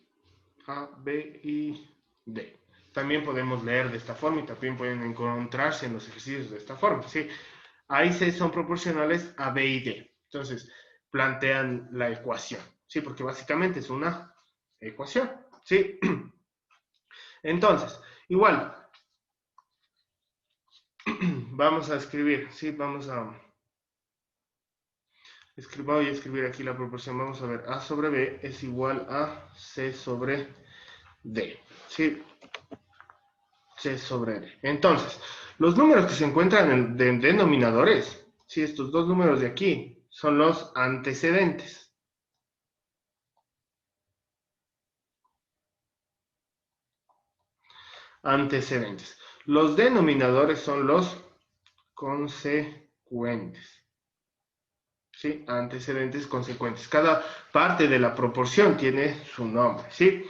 Speaker 1: A, B y D. También podemos leer de esta forma y también pueden encontrarse en los ejercicios de esta forma, ¿sí? A y C son proporcionales a B y D. Entonces, plantean la ecuación, ¿sí? Porque básicamente es una ecuación, ¿sí? Entonces, igual, vamos a escribir, ¿sí? Vamos a voy a escribir aquí la proporción. Vamos a ver, A sobre B es igual a C sobre D, ¿sí? C sobre D. Entonces, los números que se encuentran en denominadores, ¿sí? Estos dos números de aquí son los antecedentes. Antecedentes. Los denominadores son los consecuentes. ¿Sí? Antecedentes consecuentes. Cada parte de la proporción tiene su nombre, ¿sí?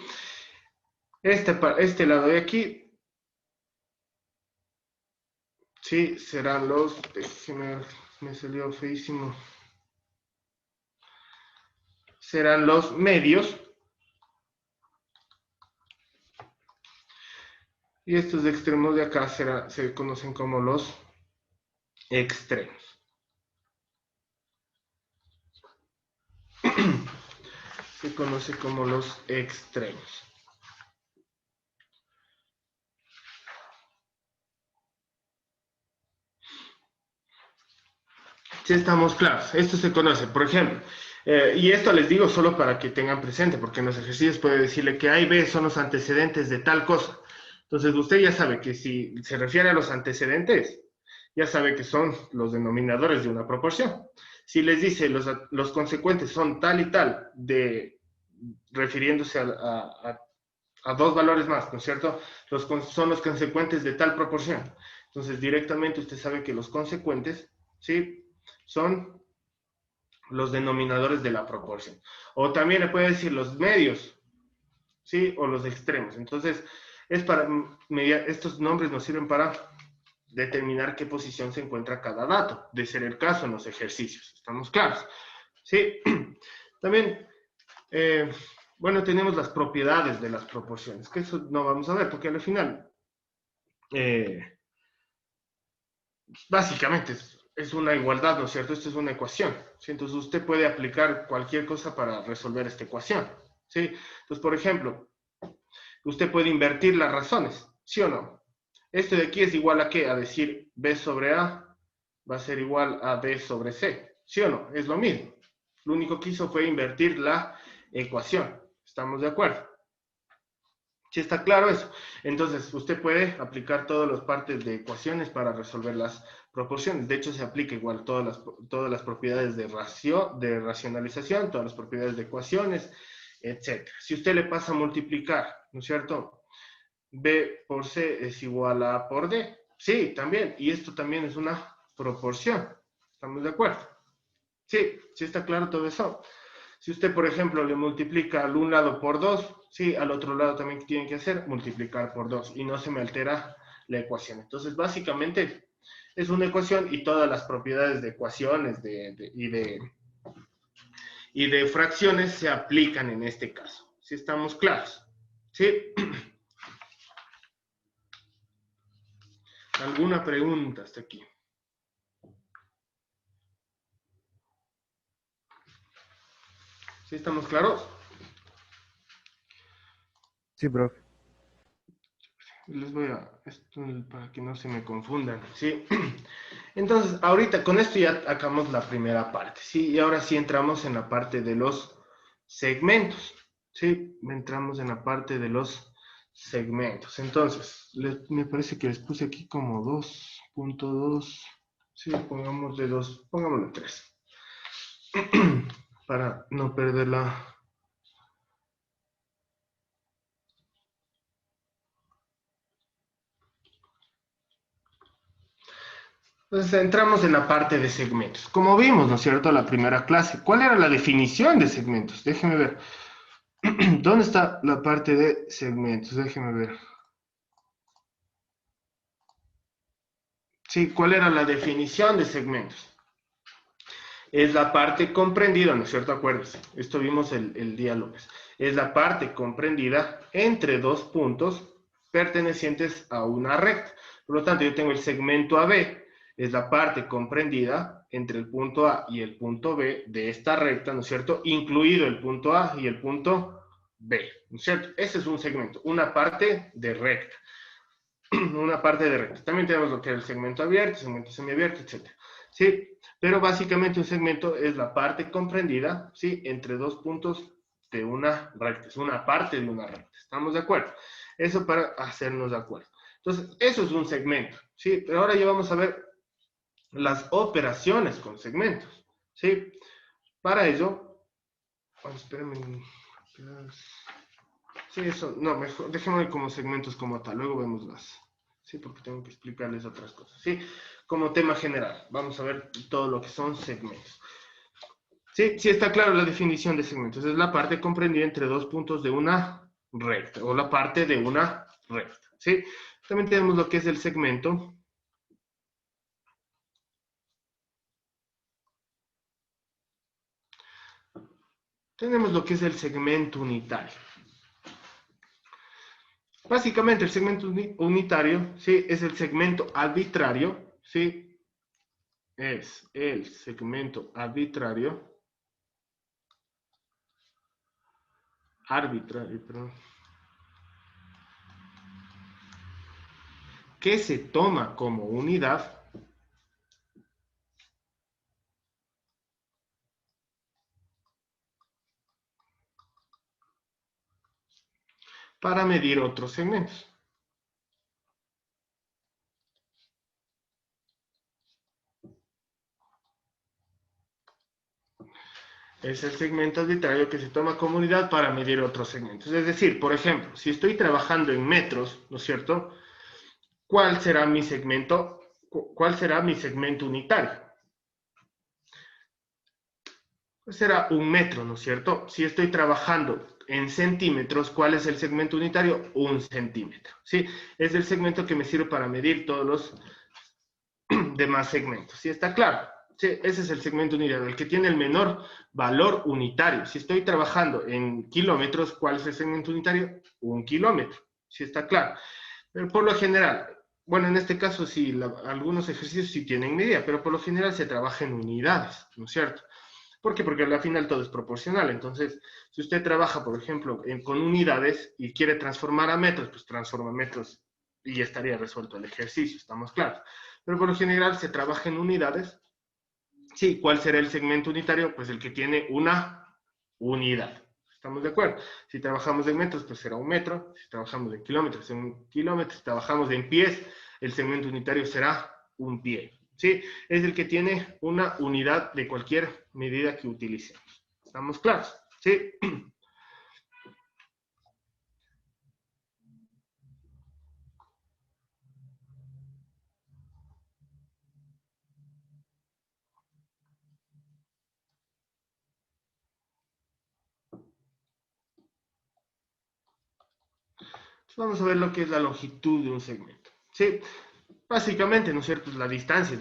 Speaker 1: Este lado de aquí, ¿sí? Serán los, me salió feísimo, serán los medios. Y estos extremos de acá se conocen como los extremos. Se conoce como los extremos. Si estamos claros, esto se conoce, por ejemplo, y esto les digo solo para que tengan presente, porque en los ejercicios puede decirle que A y B son los antecedentes de tal cosa. Entonces usted ya sabe que si se refiere a los antecedentes, ya sabe que son los denominadores de una proporción. Si les dice los consecuentes son tal y tal, refiriéndose a dos valores más, ¿no es cierto? Son los consecuentes de tal proporción. Entonces directamente usted sabe que los consecuentes, ¿sí? Son los denominadores de la proporción. O también le puede decir los medios, ¿sí? O los extremos. Entonces, estos nombres nos sirven para determinar qué posición se encuentra cada dato, de ser el caso en los ejercicios. ¿Estamos claros? ¿sí? También, bueno, tenemos las propiedades de las proporciones, que eso no vamos a ver, porque al final, básicamente es una igualdad, ¿no es cierto? Esto es una ecuación, ¿sí? Entonces usted puede aplicar cualquier cosa para resolver esta ecuación, ¿sí? Entonces, por ejemplo, usted puede invertir las razones, ¿sí o no? Esto de aquí es igual a ¿qué? A decir B sobre A va a ser igual a B sobre C, ¿sí o no? Es lo mismo. Lo único que hizo fue invertir la ecuación. ¿Estamos de acuerdo? ¿Sí está claro eso? Entonces, usted puede aplicar todas las partes de ecuaciones para resolver las proporciones. De hecho, se aplica igual todas las propiedades de racionalización, todas las propiedades de ecuaciones, etc. Si usted le pasa a multiplicar, ¿no es cierto? B por C es igual a A por D. Sí, también. Y esto también es una proporción. ¿Estamos de acuerdo? Sí, sí está claro todo eso. Si usted, por ejemplo, le multiplica al un lado por 2, sí, al otro lado también tiene que hacer multiplicar por 2 y no se me altera la ecuación. Entonces, básicamente, es una ecuación y todas las propiedades de ecuaciones y de fracciones se aplican en este caso. ¿Sí estamos claros? ¿Sí? ¿Alguna pregunta hasta aquí? ¿Sí estamos claros?
Speaker 4: Sí, profe.
Speaker 1: Les voy a, esto para que no se me confundan, ¿sí? Entonces, ahorita con esto ya acabamos la primera parte, ¿sí? Y ahora sí entramos en la parte de los segmentos, ¿sí? Entramos en la parte de los segmentos. Entonces, me parece que les puse aquí como 2.2, sí, pongámosle 2, pongámosle 3, para no perder la... Entonces entramos en la parte de segmentos. Como vimos, ¿no es cierto?, la primera clase. ¿Cuál era la definición de segmentos? Déjenme ver. ¿Dónde está la parte de segmentos? Déjenme ver. Sí, ¿cuál era la definición de segmentos? Es la parte comprendida, ¿no es cierto? Acuérdense. Esto vimos el día lunes. Es la parte comprendida entre dos puntos pertenecientes a una recta. Por lo tanto, yo tengo el segmento AB. Es la parte comprendida entre el punto A y el punto B de esta recta, ¿no es cierto? Incluido el punto A y el punto B, ¿no es cierto? Ese es un segmento, una parte de recta. Una parte de recta. También tenemos lo que es el segmento abierto, segmento semiabierto, etc. ¿Sí? Pero básicamente un segmento es la parte comprendida, ¿sí?, entre dos puntos de una recta. Es una parte de una recta. ¿Estamos de acuerdo? Eso para hacernos de acuerdo. Entonces, eso es un segmento, ¿sí? Pero ahora ya vamos a ver las operaciones con segmentos, ¿sí? Para ello, bueno, espérenme. Sí, eso, no, mejor, dejémoslo como segmentos como tal, luego vemos las, sí, porque tengo que explicarles otras cosas, ¿sí? Como tema general, vamos a ver todo lo que son segmentos. Sí, sí está claro la definición de segmentos, es la parte comprendida entre dos puntos de una recta, o la parte de una recta, ¿sí? También tenemos lo que es el segmento. Tenemos lo que es el segmento unitario. Básicamente el segmento unitario, ¿sí?, es el segmento arbitrario, ¿sí? Es el segmento arbitrario, perdón, que se toma como unidad para medir otros segmentos. Es el segmento arbitrario que se toma como unidad para medir otros segmentos. Es decir, por ejemplo, si estoy trabajando en metros, ¿no es cierto?, ¿cuál será mi segmento? ¿Cuál será mi segmento unitario? Pues será 1 metro, ¿no es cierto? Si estoy trabajando en centímetros, ¿cuál es el segmento unitario? 1 centímetro, ¿sí? Es el segmento que me sirve para medir todos los demás segmentos, ¿sí está claro? Sí, ese es el segmento unitario, el que tiene el menor valor unitario. Si estoy trabajando en kilómetros, ¿cuál es el segmento unitario? 1 kilómetro, si está claro. Pero por lo general, bueno, en este caso sí, algunos ejercicios sí tienen medida, pero por lo general se trabaja en unidades, ¿no es cierto? ¿Por qué? Porque al final todo es proporcional. Entonces, si usted trabaja, por ejemplo, con unidades y quiere transformar a metros, pues transforma metros y ya estaría resuelto el ejercicio, estamos claros. Pero por lo general se trabaja en unidades. Sí, ¿cuál será el segmento unitario? Pues el que tiene una unidad. ¿Estamos de acuerdo? Si trabajamos en metros, pues será 1 metro. Si trabajamos en kilómetros, será 1 kilómetro. Si trabajamos en pies, el segmento unitario será 1 pie. ¿Sí? Es el que tiene una unidad de cualquier medida que utilicemos. ¿Estamos claros? ¿Sí? Entonces vamos a ver lo que es la longitud de un segmento. ¿Sí? Básicamente, ¿no es cierto? La distancia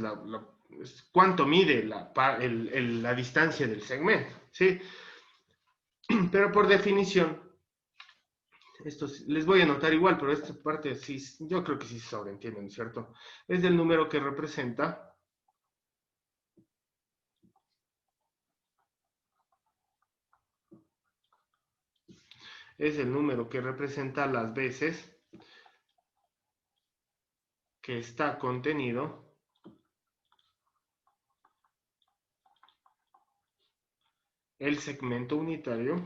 Speaker 1: es cuánto mide la distancia del segmento. ¿Sí? Pero por definición, esto les voy a anotar igual, pero esta parte sí, yo creo que sí se sobreentiende, ¿no es cierto? Es del número que representa las veces que está contenido el segmento unitario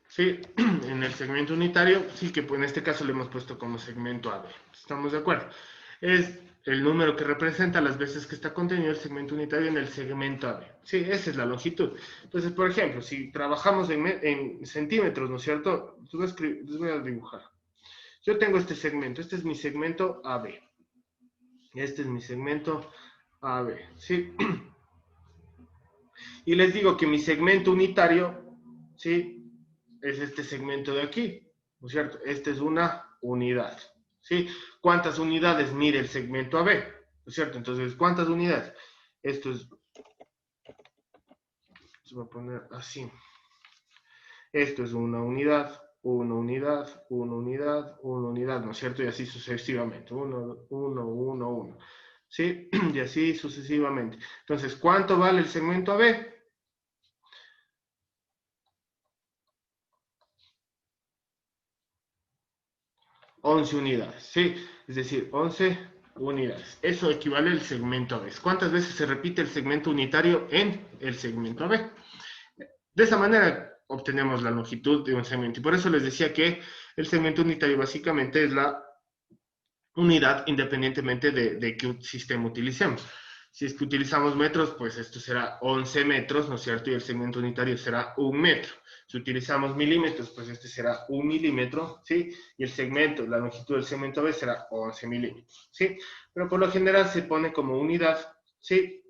Speaker 1: sí, en el segmento unitario, sí que pues, en este caso le hemos puesto como segmento AB. ¿Estamos de acuerdo? Es el número que representa las veces que está contenido el segmento unitario en el segmento AB. Sí, esa es la longitud. Entonces, por ejemplo, si trabajamos en centímetros, ¿no es cierto? Les voy a dibujar. Yo tengo este segmento, este es mi segmento AB. Este es mi segmento AB, ¿sí? Y les digo que mi segmento unitario, ¿sí? Es este segmento de aquí, ¿no es cierto? Esta es una unidad, ¿sí? ¿Cuántas unidades mide el segmento AB? ¿No es cierto? Entonces, ¿cuántas unidades? Esto es, se va a poner así. Esto es una unidad, una unidad, una unidad, una unidad, ¿no es cierto? Y así sucesivamente. Uno, uno, uno, uno. ¿Sí? Y así sucesivamente. Entonces, ¿cuánto vale el segmento AB? 11 unidades, ¿sí? Es decir, 11 unidades. Eso equivale al segmento AB. ¿Cuántas veces se repite el segmento unitario en el segmento AB? De esa manera obtenemos la longitud de un segmento. Y por eso les decía que el segmento unitario básicamente es la unidad independientemente de qué sistema utilicemos. Si es que utilizamos metros, pues esto será 11 metros, ¿no es cierto? Y el segmento unitario será 1 metro. Si utilizamos milímetros, pues este será 1 milímetro, ¿sí? Y el segmento, la longitud del segmento B será 11 milímetros, ¿sí? Pero por lo general se pone como unidad, ¿sí?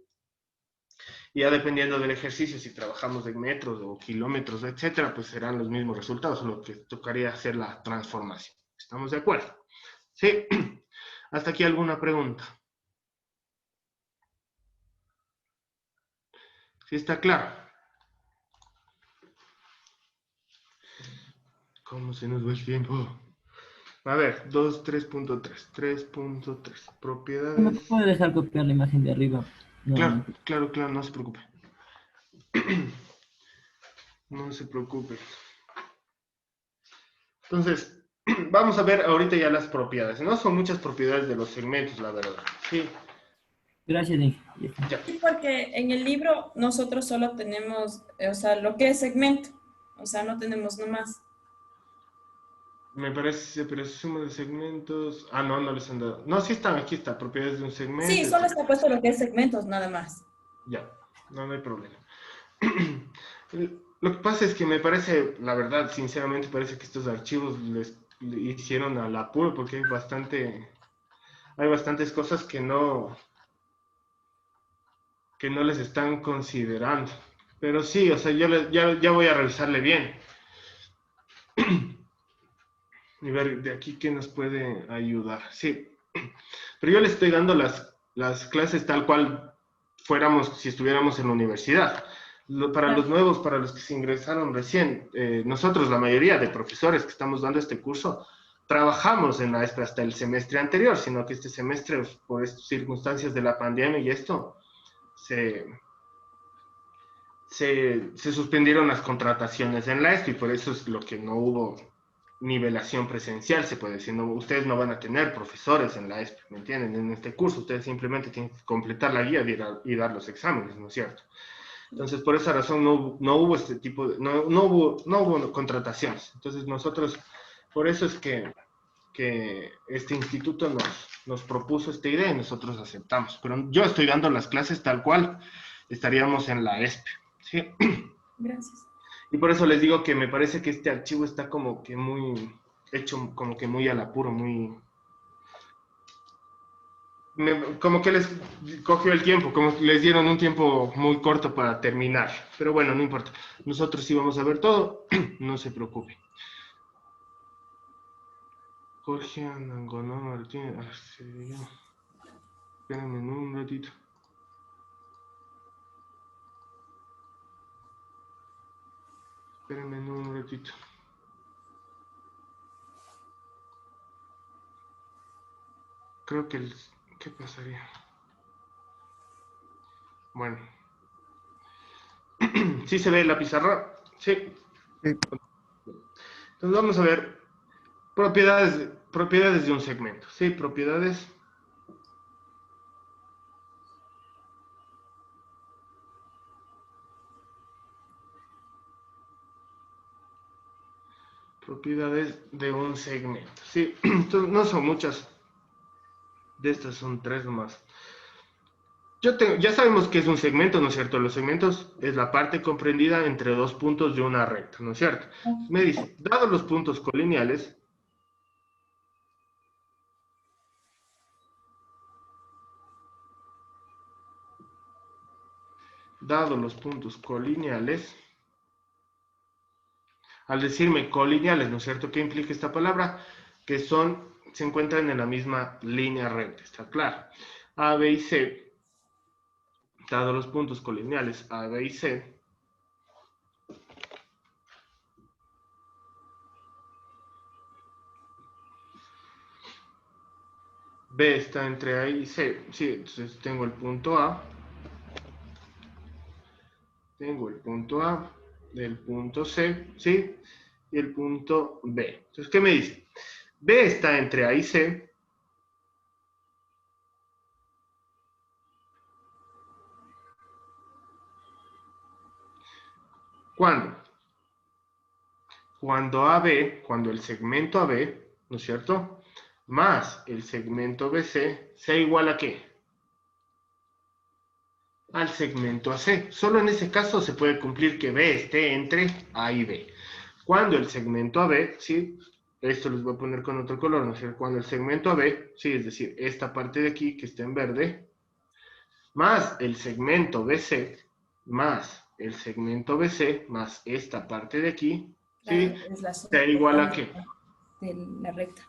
Speaker 1: Y ya dependiendo del ejercicio, si trabajamos en metros o kilómetros, etcétera, pues serán los mismos resultados, lo que tocaría hacer la transformación. ¿Estamos de acuerdo? ¿Sí? ¿Hasta aquí alguna pregunta? ¿Sí está claro? ¿Cómo se nos va el tiempo? A ver, 3.3. 3.3.
Speaker 2: ¿Me
Speaker 1: Propiedades.
Speaker 2: puede dejar copiar la imagen de arriba?
Speaker 1: Claro,
Speaker 2: Nuevamente.
Speaker 1: claro, claro, no se preocupe. No se preocupe. Entonces, vamos a ver ahorita ya las propiedades. No son muchas propiedades de los segmentos, la verdad. Sí,
Speaker 2: Gracias, Inge.
Speaker 1: ya.
Speaker 3: Sí, porque en el libro nosotros solo tenemos, o sea, lo que es segmento, o sea, no tenemos nomás.
Speaker 1: Me parece, pero es suma de segmentos. Ah, no, no les han dado. No, sí están, aquí está. Propiedades de un
Speaker 3: Sí,
Speaker 1: segmento,
Speaker 3: solo
Speaker 1: etc.
Speaker 3: está puesto lo que es segmentos, nada más.
Speaker 1: Ya, no, no hay problema. Lo que pasa es que me parece, la verdad, sinceramente, parece que estos archivos le hicieron al apuro porque hay bastantes cosas que no, que no les están considerando. Pero sí, o sea, ya voy a revisarle bien. Y ver de aquí qué nos puede ayudar. Sí, pero yo les estoy dando las clases tal cual fuéramos si estuviéramos en la universidad. Para los nuevos, para los que se ingresaron recién, nosotros, la mayoría de profesores que estamos dando este curso, trabajamos en la ESPE hasta el semestre anterior, sino que este semestre, por estas circunstancias de la pandemia y esto, se suspendieron las contrataciones en la ESPE y por eso es lo que no hubo nivelación presencial, se puede decir. No, ustedes no van a tener profesores en la ESPE, ¿me entienden? En este curso, ustedes simplemente tienen que completar la guía y dar los exámenes, ¿no es cierto? Entonces, por esa razón no hubo este tipo de, no hubo contrataciones. Entonces, nosotros, por eso es que este instituto nos propuso esta idea y nosotros aceptamos. Pero yo estoy dando las clases tal cual estaríamos en la ESPE, ¿sí?
Speaker 3: Gracias.
Speaker 1: Y por eso les digo que me parece que este archivo está como que muy hecho, como que muy al apuro, como que les cogió el tiempo, como que les dieron un tiempo muy corto para terminar. Pero bueno, no importa. Nosotros sí vamos a ver todo, no se preocupe. Jorge Anangonó Martínez. Espérenme un ratito. Espérenme un ratito. Creo que ¿qué pasaría? Bueno. ¿Sí se ve la pizarra? Sí.
Speaker 4: Sí.
Speaker 1: Entonces vamos a ver propiedades de un segmento. Sí, propiedades. Propiedades de un segmento. Sí, entonces no son muchas. De estas son 3 nomás. Ya sabemos que es un segmento, ¿no es cierto? Los segmentos es la parte comprendida entre 2 puntos de una recta, ¿no es cierto? Me dice, dados los puntos colineales, al decirme colineales, ¿no es cierto? ¿Qué implica esta palabra? Que se encuentran en la misma línea recta, ¿está claro? A, B y C, dados los puntos colineales A, B y C, B está entre A y C, sí, entonces tengo el punto A, el punto C, ¿sí? Y el punto B. Entonces, ¿qué me dice? B está entre A y C. ¿Cuándo? Cuando el segmento AB, ¿no es cierto? Más el segmento BC, sea igual a ¿qué? Al segmento AC. Solo en ese caso se puede cumplir que B esté entre A y B. Cuando el segmento AB, ¿sí? Esto les voy a poner con otro color, ¿no es cierto? Cuando el segmento AB, ¿sí? Es decir, esta parte de aquí que está en verde, más el segmento BC, más el segmento BC, más esta parte de aquí, ¿sí?
Speaker 3: Es la
Speaker 1: Sea igual a ¿qué?
Speaker 3: de la recta.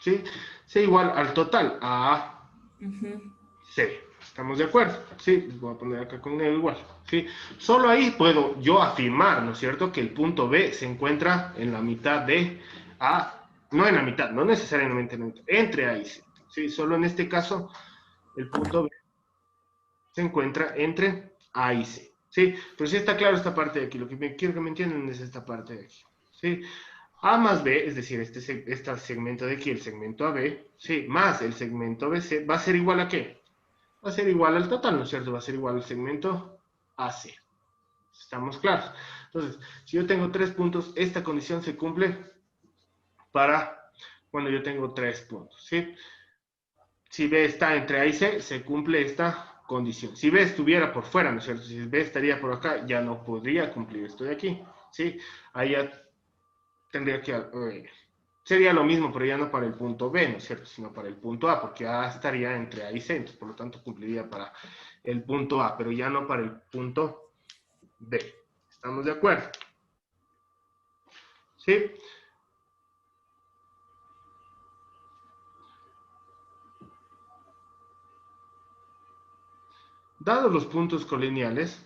Speaker 1: ¿Sí? Sea igual al total, a C. ¿Estamos de acuerdo? Sí, les voy a poner acá con negro igual. ¿Sí? Solo ahí puedo yo afirmar, ¿no es cierto?, que el punto B se encuentra en la mitad de A, no en la mitad, no necesariamente en la mitad, entre A y C. ¿Sí? Solo en este caso, el punto B se encuentra entre A y C. ¿Sí? Pero sí está claro esta parte de aquí. Lo que quiero que me entiendan es esta parte de aquí. ¿Sí? A más B, es decir, este segmento de aquí, el segmento AB, ¿sí? Más el segmento BC, ¿va a ser igual a qué? Va a ser igual al total, ¿no es cierto? Va a ser igual al segmento AC. ¿Estamos claros? Entonces, si yo tengo 3 puntos, esta condición se cumple para cuando yo tengo 3 puntos, ¿sí? Si B está entre A y C, se cumple esta condición. Si B estuviera por fuera, ¿no es cierto? Si B estaría por acá, ya no podría cumplir esto de aquí, ¿sí? Ahí ya tendría que sería lo mismo, pero ya no para el punto B, ¿no es cierto? Sino para el punto A, porque A estaría entre A y C, entonces, por lo tanto cumpliría para el punto A, pero ya no para el punto B. ¿Estamos de acuerdo? ¿Sí? Dados los puntos colineales,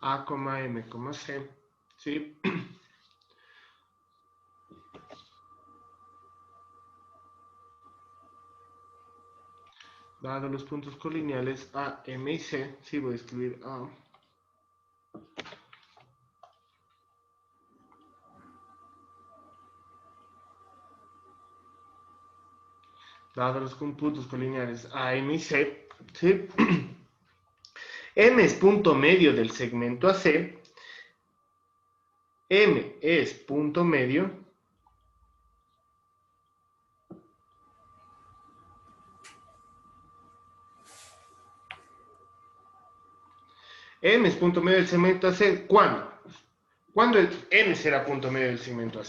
Speaker 1: A, M, C, ¿sí? Dados los puntos colineales A, M y C, sí, voy a escribir A. Dados los puntos colineales A, M y C, ¿sí? M es punto medio del segmento AC. M es punto medio M es punto medio del segmento AC. ¿Cuándo? ¿Cuándo M será punto medio del segmento AC?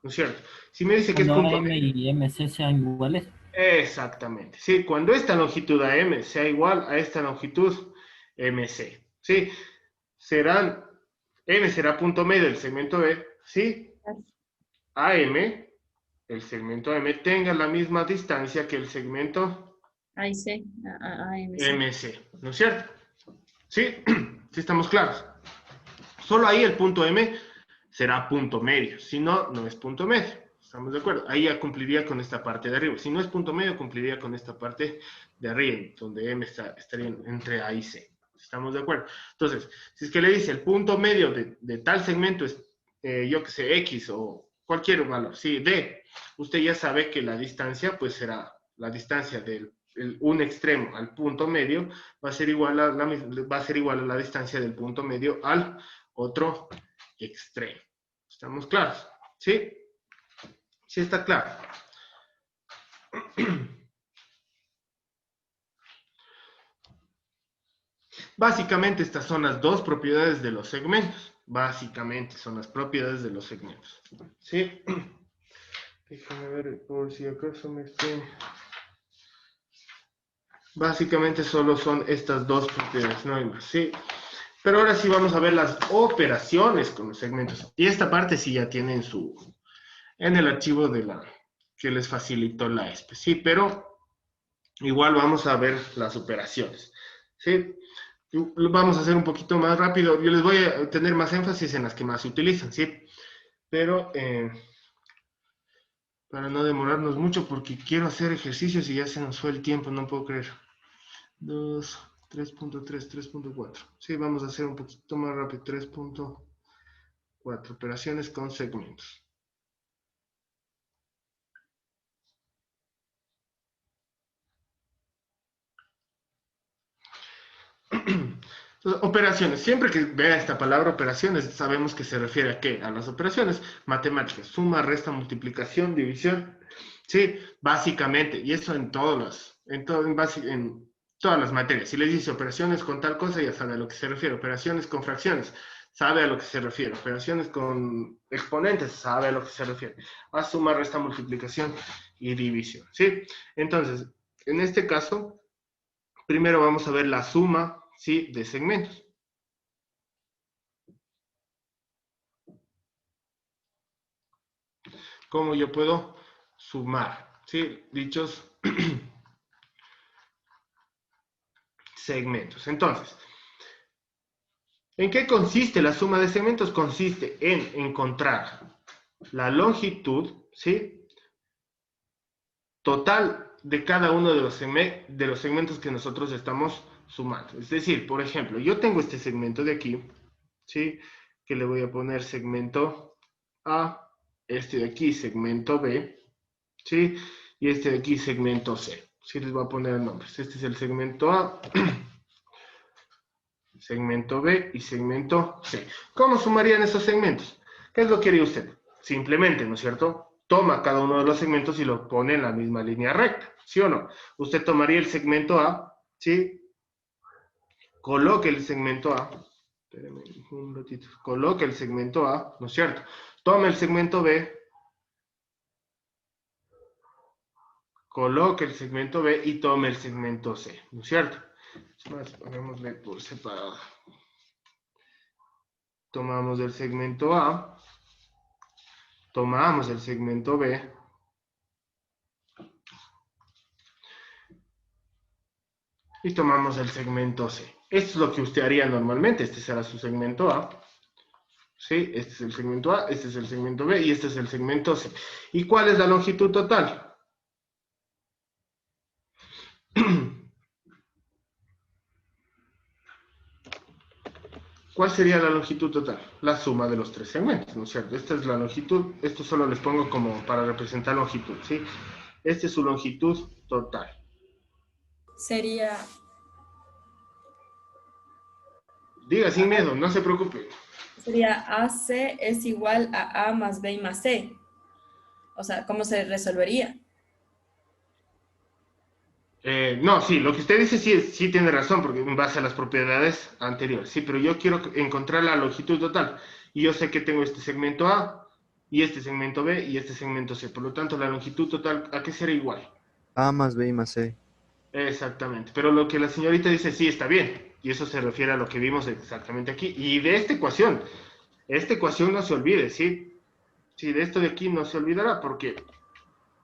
Speaker 1: ¿No es cierto? Si me dice que es
Speaker 2: Cuando
Speaker 1: punto
Speaker 2: AM
Speaker 1: medio.
Speaker 2: y MC sean iguales.
Speaker 1: Exactamente. Sí, cuando esta longitud AM sea igual a esta longitud MC. Sí, M será punto medio del segmento B. Sí, AM, el segmento AM, tenga la misma distancia que el segmento
Speaker 3: Ahí sí, AMC.
Speaker 1: MC. ¿No es cierto? ¿Sí? ¿Sí estamos claros? Solo ahí el punto M será punto medio. Si no, no es punto medio. ¿Estamos de acuerdo? Ahí ya cumpliría con esta parte de arriba. Si no es punto medio, cumpliría con esta parte de arriba, donde M estaría entre A y C. ¿Estamos de acuerdo? Entonces, si es que le dice el punto medio de tal segmento es, yo que sé, X o cualquier valor, sí, D, usted ya sabe que la distancia, pues será la distancia del un extremo al punto medio va a ser igual a la distancia del punto medio al otro extremo. ¿Estamos claros? ¿Sí? ¿Sí está claro? Básicamente estas son las dos propiedades de los segmentos. Básicamente son las propiedades de los segmentos. ¿Sí? Déjame ver por si acaso me estoy... Básicamente solo son estas dos propiedades, no hay más, ¿sí? Pero ahora sí vamos a ver las operaciones con los segmentos. Y esta parte sí ya tienen en el archivo que les facilitó la ESPE, ¿sí? Pero igual vamos a ver las operaciones, ¿sí? Vamos a hacer un poquito más rápido. Yo les voy a tener más énfasis en las que más se utilizan, ¿sí? Pero para no demorarnos mucho, porque quiero hacer ejercicios y ya se nos fue el tiempo, no puedo creer. 3.3, 3.4. Sí, vamos a hacer un poquito más rápido. 3.4. Operaciones con segmentos. Entonces, operaciones. Siempre que vea esta palabra operaciones, sabemos que se refiere a qué? A las operaciones matemáticas. Suma, resta, multiplicación, división. Sí, básicamente. Y eso en todas las materias. Si les dice operaciones con tal cosa, ya sabe a lo que se refiere. Operaciones con fracciones, sabe a lo que se refiere. Operaciones con exponentes, sabe a lo que se refiere. A suma, resta, multiplicación y división. ¿Sí? Entonces, en este caso, primero vamos a ver la suma, ¿sí? De segmentos. ¿Cómo yo puedo sumar, ¿sí? Dichos segmentos. Entonces, ¿en qué consiste la suma de segmentos? Consiste en encontrar la longitud, ¿sí? Total de cada uno de los segmentos que nosotros estamos sumando. Es decir, por ejemplo, yo tengo este segmento de aquí, ¿sí? Que le voy a poner segmento A, este de aquí segmento B, ¿sí? Y este de aquí segmento C. Sí, les voy a poner nombres. Este es el segmento A, segmento B y segmento C. ¿Cómo sumarían esos segmentos? ¿Qué es lo que haría usted? Simplemente, ¿no es cierto? Toma cada uno de los segmentos y lo pone en la misma línea recta, ¿sí o no? Usted tomaría el segmento A, ¿sí? Coloque el segmento A, espérame un ratito, coloque el segmento A, ¿no es cierto? Tome el segmento B, coloque el segmento B y tome el segmento C, ¿no es cierto? Es más, hagámosle por separado. Tomamos el segmento A, tomamos el segmento B, y tomamos el segmento C. Esto es lo que usted haría normalmente. Este será su segmento A. ¿Sí? Este es el segmento A, este es el segmento B y este es el segmento C. ¿Y cuál es la longitud total? ¿Cuál sería la longitud total? La suma de los tres segmentos, ¿no es cierto? Esta es la longitud. Esto solo les pongo como para representar longitud, ¿sí? Esta es su longitud total.
Speaker 3: Sería,
Speaker 1: Diga sin miedo, no se preocupe.
Speaker 3: sería AC es igual a A más B más C. O sea, ¿cómo se resolvería?
Speaker 1: No, sí, lo que usted dice sí tiene razón, porque en base a las propiedades anteriores, sí, pero yo quiero encontrar la longitud total, y yo sé que tengo este segmento A, y este segmento B, y este segmento C, por lo tanto, la longitud total, ¿a qué será igual?
Speaker 4: A más B más C.
Speaker 1: Exactamente, pero lo que la señorita dice sí está bien, y eso se refiere a lo que vimos exactamente aquí, y de esta ecuación no se olvide, ¿sí? Sí, de esto de aquí no se olvidará, porque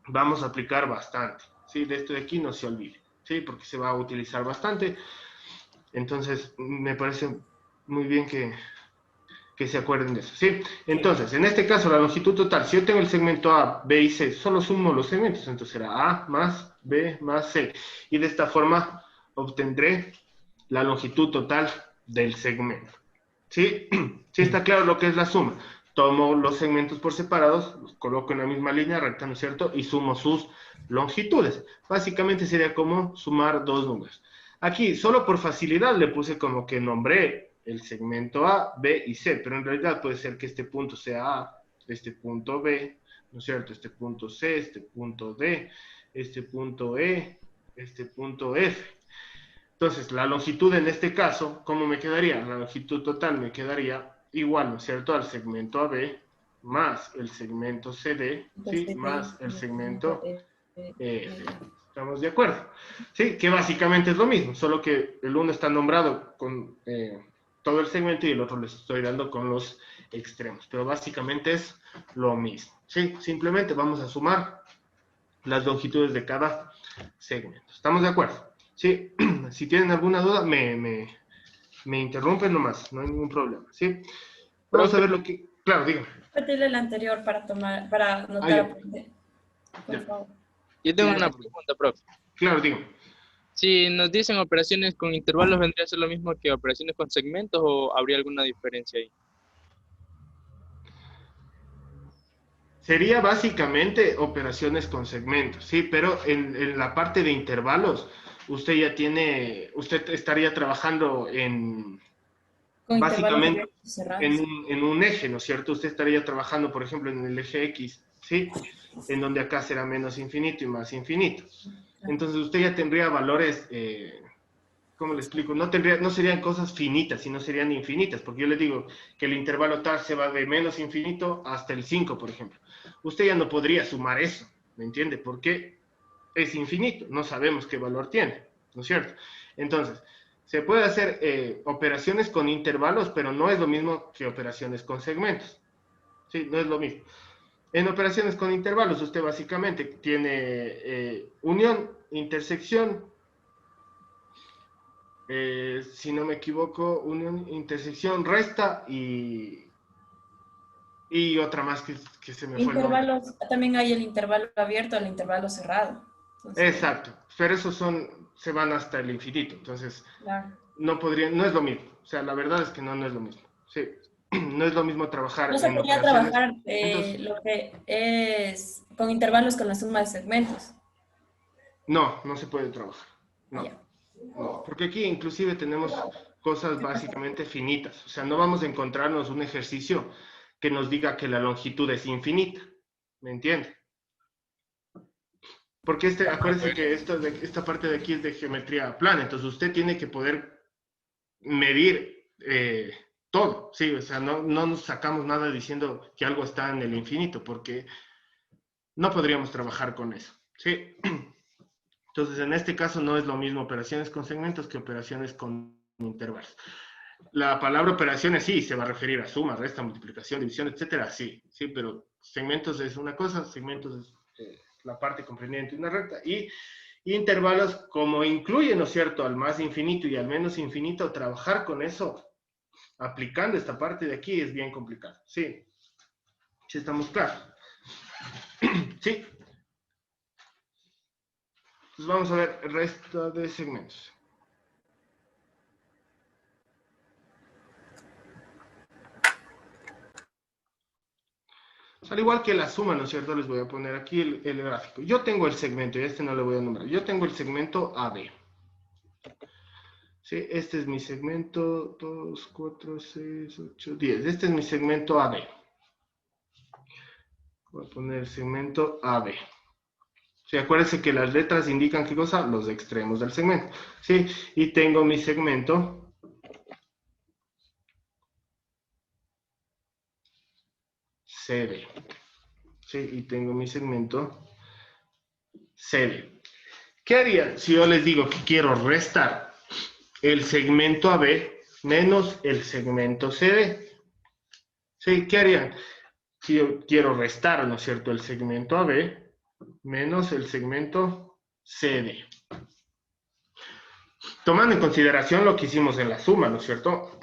Speaker 1: vamos a aplicar bastante, ¿sí? De esto de aquí no se olvide, ¿sí? Porque se va a utilizar bastante. Entonces, me parece muy bien que se acuerden de eso, ¿sí? Entonces, en este caso, la longitud total, si yo tengo el segmento A, B y C, solo sumo los segmentos, entonces será A más B más C. Y de esta forma obtendré la longitud total del segmento, ¿sí? ¿Sí está claro lo que es la suma? Tomo los segmentos por separados, los coloco en la misma línea recta, ¿no es cierto? Y sumo sus longitudes. Básicamente sería como sumar dos números. Aquí, solo por facilidad, le puse como que nombré el segmento A, B y C, pero en realidad puede ser que este punto sea A, este punto B, ¿no es cierto? Este punto C, este punto D, este punto E, este punto F. Entonces, la longitud en este caso, ¿cómo me quedaría? La longitud total me quedaría igual, ¿no es cierto?, al segmento AB más el segmento CD, ¿sí? Más el segmento EF. ¿Estamos de acuerdo? Sí, que básicamente es lo mismo, solo que el uno está nombrado con todo el segmento y el otro les estoy dando con los extremos. Pero básicamente es lo mismo, ¿sí? Simplemente vamos a sumar las longitudes de cada segmento. ¿Estamos de acuerdo? Sí, si tienen alguna duda, me interrumpen nomás, no hay ningún problema, ¿sí? Vamos a ver lo que... Claro, dígame.
Speaker 3: Repetirle el anterior para tomar, para
Speaker 1: Ah,
Speaker 3: anotar,
Speaker 1: ya.
Speaker 3: apunte, por
Speaker 1: Ya.
Speaker 3: favor.
Speaker 6: Yo tengo
Speaker 1: Sí,
Speaker 6: una pregunta, profe.
Speaker 1: Claro, dígame.
Speaker 6: Si nos dicen operaciones con intervalos, ¿vendría a ser lo mismo que operaciones con segmentos o habría alguna diferencia ahí?
Speaker 1: Sería básicamente operaciones con segmentos, sí, pero en la parte de intervalos, usted ya tiene, usted estaría trabajando en,
Speaker 3: Con intervalos
Speaker 1: básicamente,
Speaker 3: abiertos y cerrados.
Speaker 1: en un eje, ¿no es cierto? Usted estaría trabajando, por ejemplo, en el eje X, ¿sí? En donde acá será menos infinito y más infinito. Entonces usted ya tendría valores, ¿cómo le explico? No serían cosas finitas, sino serían infinitas, porque yo le digo que el intervalo tal se va de menos infinito hasta el 5, por ejemplo. Usted ya no podría sumar eso, ¿me entiende? Porque es infinito, no sabemos qué valor tiene, ¿no es cierto? Entonces, se puede hacer operaciones con intervalos, pero no es lo mismo que operaciones con segmentos. Sí, no es lo mismo. En operaciones con intervalos, usted básicamente tiene unión, intersección, si no me equivoco, unión, intersección, resta y otra más que se me fue el nombre.
Speaker 3: Intervalos, también hay el intervalo abierto, el intervalo cerrado. Entonces,
Speaker 1: Exacto, pero esos se van hasta el infinito, entonces
Speaker 3: claro.
Speaker 1: no es lo mismo, o sea, la verdad es que no es lo mismo, sí, no es lo mismo trabajar
Speaker 3: No se
Speaker 1: en
Speaker 3: podría
Speaker 1: operaciones,
Speaker 3: trabajar
Speaker 1: entonces,
Speaker 3: lo que es con intervalos con la suma de segmentos.
Speaker 1: no se puede trabajar,
Speaker 3: Ah,
Speaker 1: no,
Speaker 3: ya.
Speaker 1: no, porque aquí inclusive tenemos cosas básicamente finitas, o sea, no vamos a encontrarnos un ejercicio que nos diga que la longitud es infinita. ¿Me entiende? Porque acuérdense que esta parte de aquí es de geometría plana, entonces usted tiene que poder medir todo, ¿sí? O sea, no nos sacamos nada diciendo que algo está en el infinito, porque no podríamos trabajar con eso, ¿sí? Entonces, en este caso no es lo mismo operaciones con segmentos que operaciones con intervalos. La palabra operaciones sí se va a referir a suma, resta, multiplicación, división, etcétera, sí, pero segmentos es una cosa, segmentos es la parte comprendida entre una recta, y intervalos, como incluyen, ¿no es cierto?, al más infinito y al menos infinito, trabajar con eso, aplicando esta parte de aquí, es bien complicado, sí, sí estamos claros, sí. Entonces vamos a ver el resto de segmentos. Al igual que la suma, ¿no es cierto? Les voy a poner aquí el gráfico. Yo tengo el segmento, y este no le voy a nombrar. Yo tengo el segmento AB. ¿Sí? Este es mi segmento 2, 4, 6, 8, 10. Este es mi segmento AB. Voy a poner el segmento AB. Sí, acuérdense que las letras indican ¿qué cosa? Los extremos del segmento. ¿Sí? Y tengo mi segmento CD. ¿Sí? Y tengo mi segmento CD. ¿Qué haría si yo les digo que quiero restar el segmento AB menos el segmento CD? ¿Sí? ¿Qué harían? Si yo quiero restar, ¿no es cierto?, el segmento AB menos el segmento CD. Tomando en consideración lo que hicimos en la suma, ¿no es cierto?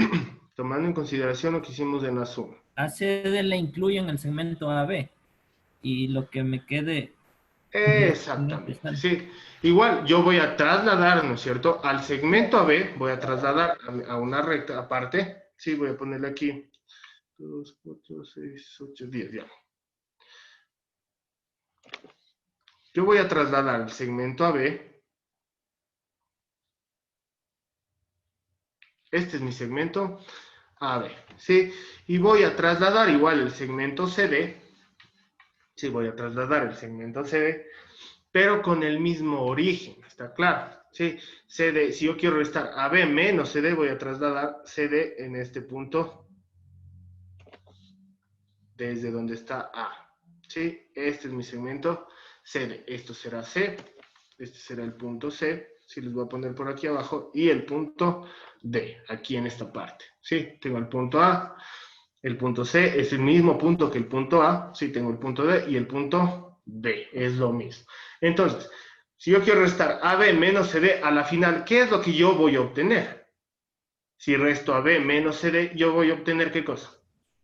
Speaker 1: Tomando en consideración lo que hicimos en la suma.
Speaker 2: A CD le incluyo en el segmento AB y lo que me quede...
Speaker 1: Exactamente, sí. Igual yo voy a trasladar, ¿no es cierto?, al segmento AB, voy a trasladar a una recta aparte. Sí, voy a ponerle aquí 2, 4, 6, 8, 10, ya. Yo voy a trasladar el segmento AB. Este es mi segmento AB, ¿sí? Y voy a trasladar igual el segmento CD. Sí, voy a trasladar el segmento CD, pero con el mismo origen, ¿está claro? Sí, CD, si yo quiero restar AB menos CD, voy a trasladar CD en este punto, desde donde está A. ¿Sí? Este es mi segmento CD. Esto será C, este será el punto C, sí, les voy a poner por aquí abajo, y el punto D, aquí en esta parte. ¿Sí? Tengo el punto A, el punto C es el mismo punto que el punto A, sí, tengo el punto D y el punto D, es lo mismo. Entonces, si yo quiero restar AB menos CD a la final, ¿qué es lo que yo voy a obtener? Si resto AB menos CD, yo voy a obtener ¿qué cosa?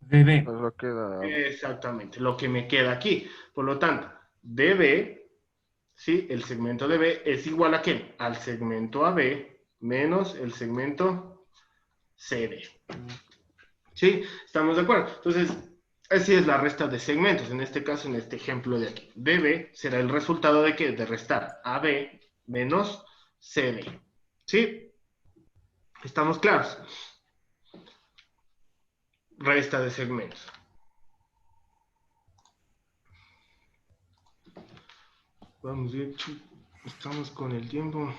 Speaker 2: BB.
Speaker 4: Pues lo queda.
Speaker 1: Exactamente, lo que me queda aquí. Por lo tanto, DB, ¿sí? El segmento DB es igual a ¿qué? Al segmento AB menos el segmento CD. ¿Sí? ¿Estamos de acuerdo? Entonces, así es la resta de segmentos. En este caso, en este ejemplo de aquí. DB será el resultado de ¿qué? De restar AB menos CD. ¿Sí? ¿Estamos claros? Resta de segmentos. Vamos bien, estamos con el tiempo.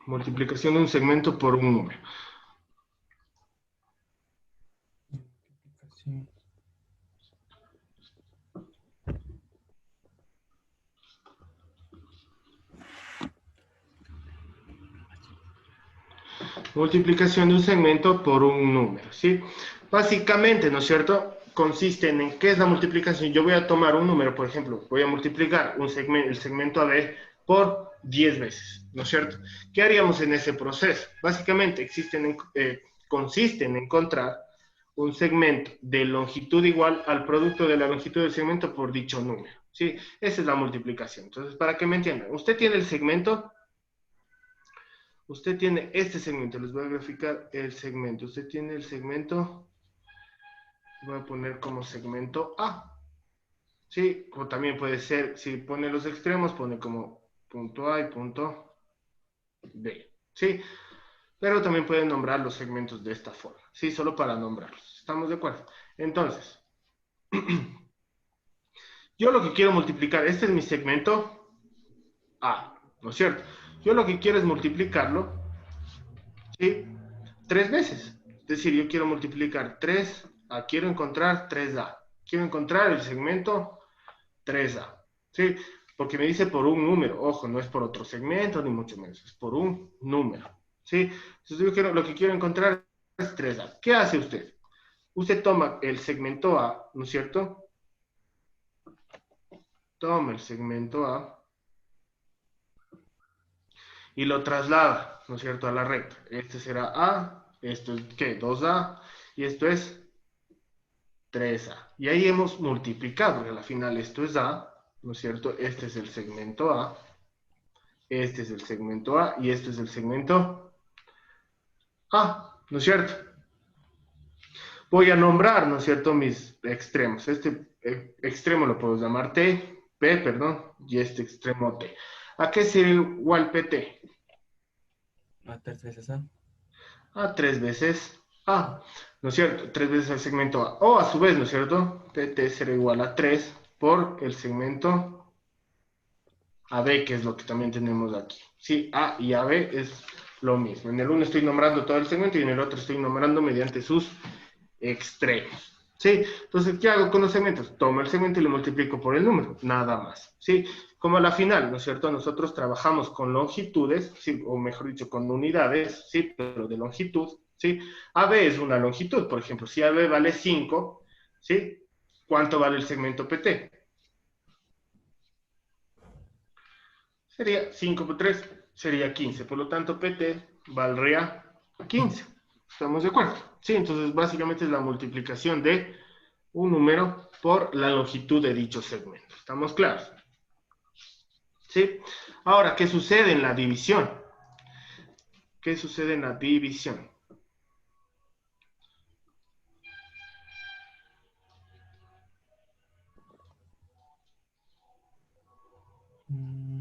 Speaker 1: Multiplicación de un segmento por un número. Multiplicación de un segmento por un número, ¿sí? Básicamente, ¿no es cierto?, consiste en ¿qué es la multiplicación? Yo voy a tomar un número, por ejemplo, voy a multiplicar el segmento AB por 10 veces, ¿no es cierto? ¿Qué haríamos en ese proceso? Básicamente consiste en encontrar un segmento de longitud igual al producto de la longitud del segmento por dicho número, ¿sí? Esa es la multiplicación. Entonces, para que me entiendan, usted tiene el segmento. Usted tiene este segmento, les voy a graficar el segmento. Usted tiene el segmento, voy a poner como segmento A. ¿Sí? O también puede ser, si pone los extremos, pone como punto A y punto B. ¿Sí? Pero también pueden nombrar los segmentos de esta forma. ¿Sí? Solo para nombrarlos. ¿Estamos de acuerdo? Entonces, Yo lo que quiero multiplicar, este es mi segmento A, ¿no es cierto? Yo lo que quiero es multiplicarlo, ¿sí? 3 veces. Es decir, yo quiero multiplicar 3A, quiero encontrar 3A. Quiero encontrar el segmento 3A, ¿sí? Porque me dice por un número, ojo, no es por otro segmento, ni mucho menos, es por un número, ¿sí? Entonces yo quiero, lo que quiero encontrar es 3A. ¿Qué hace usted? Usted toma el segmento A, ¿no es cierto? Toma el segmento A y lo traslada, ¿no es cierto?, a la recta. Este será A, esto es, ¿qué? 2A, y esto es 3A. Y ahí hemos multiplicado, porque al final esto es A, ¿no es cierto? Este es el segmento A, este es el segmento A, y este es el segmento A, ¿no es cierto? Voy a nombrar, ¿no es cierto?, mis extremos. Este extremo lo puedo llamar T, P, perdón, y este extremo T. ¿A qué sería igual PT?
Speaker 7: A 3 veces A.
Speaker 1: A 3 veces A, ¿no es cierto? 3 veces el segmento A. O a su vez, ¿no es cierto? PT será igual a 3 por el segmento AB, que es lo que también tenemos aquí. Sí, A y AB es lo mismo. En el uno estoy nombrando todo el segmento y en el otro estoy nombrando mediante sus extremos. ¿Sí? Entonces, ¿qué hago con los segmentos? Tomo el segmento y lo multiplico por el número, nada más. ¿Sí? Como a la final, ¿no es cierto? Nosotros trabajamos con longitudes, ¿sí? O mejor dicho, con unidades, ¿sí? Pero de longitud, ¿sí? AB es una longitud, por ejemplo, si AB vale 5, ¿sí? ¿Cuánto vale el segmento PT? Sería 5 por 3, sería 15. Por lo tanto, PT valdría 15. ¿Estamos de acuerdo? Sí, entonces básicamente es la multiplicación de un número por la longitud de dicho segmento. ¿Estamos claros? ¿Sí? Ahora, ¿qué sucede en la división? ¿Qué sucede en la división?
Speaker 7: Mm,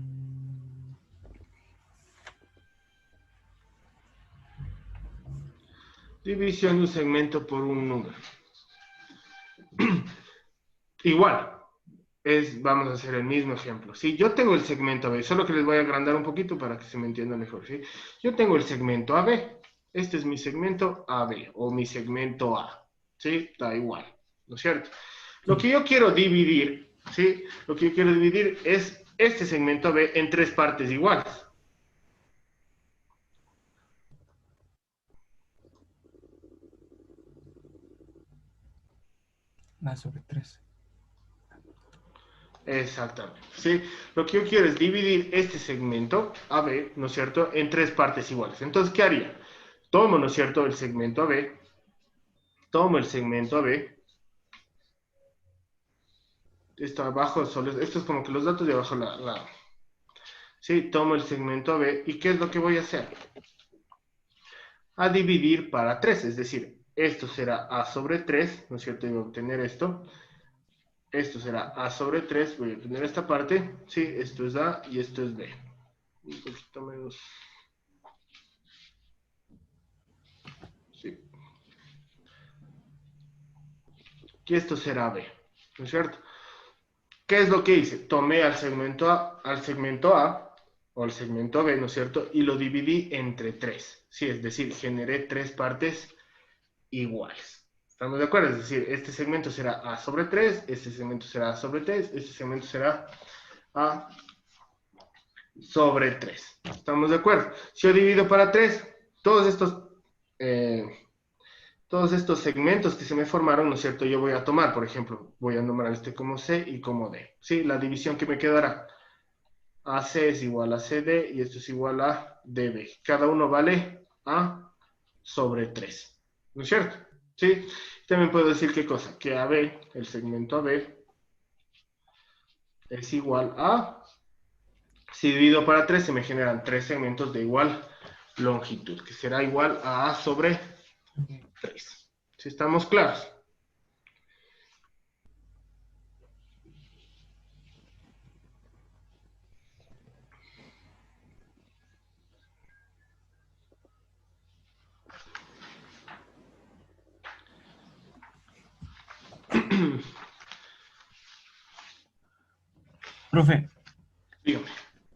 Speaker 1: División de un segmento por un número. Igual, vamos a hacer el mismo ejemplo. ¿Sí? Yo tengo el segmento AB, solo que les voy a agrandar un poquito para que se me entienda mejor. ¿Sí? Yo tengo el segmento AB. Este es mi segmento AB o mi segmento A. ¿Sí? Da igual, ¿no es cierto? Lo que yo quiero dividir, ¿sí? Lo que yo quiero dividir es este segmento AB en 3 partes iguales.
Speaker 7: A sobre 3.
Speaker 1: Exactamente, ¿sí? Lo que yo quiero es dividir este segmento AB, ¿no es cierto?, en 3 partes iguales. Entonces, ¿qué haría? Tomo, ¿no es cierto?, el segmento AB, tomo el segmento AB, esto abajo, esto es como que los datos de abajo, sí, tomo el segmento AB, ¿y qué es lo que voy a hacer? A dividir para 3, es decir, esto será A sobre 3, ¿no es cierto?, y voy a obtener esto. Esto será A sobre 3, voy a obtener esta parte, sí, esto es A y esto es B. Un poquito menos. Sí. Y esto será B, ¿no es cierto? ¿Qué es lo que hice? Tomé al segmento A o al segmento B, ¿no es cierto? Y lo dividí entre 3, sí, es decir, generé 3 partes iguales. ¿Estamos de acuerdo? Es decir, este segmento será A sobre 3, este segmento será A sobre 3, este segmento será A sobre 3. ¿Estamos de acuerdo? Si yo divido para 3, todos estos eh, todos estos segmentos que se me formaron, ¿no es cierto? Yo voy a tomar, por ejemplo, voy a nombrar este como C y como D. ¿Sí? La división que me quedará. AC es igual a CD y esto es igual a DB. Cada uno vale A sobre 3. ¿No es cierto? ¿Sí? También puedo decir qué cosa. Que AB, el segmento AB, es igual a... Si divido para 3, se me generan 3 segmentos de igual longitud, que será igual a A sobre 3. ¿Sí estamos claros?
Speaker 7: Profe,
Speaker 1: Dígame.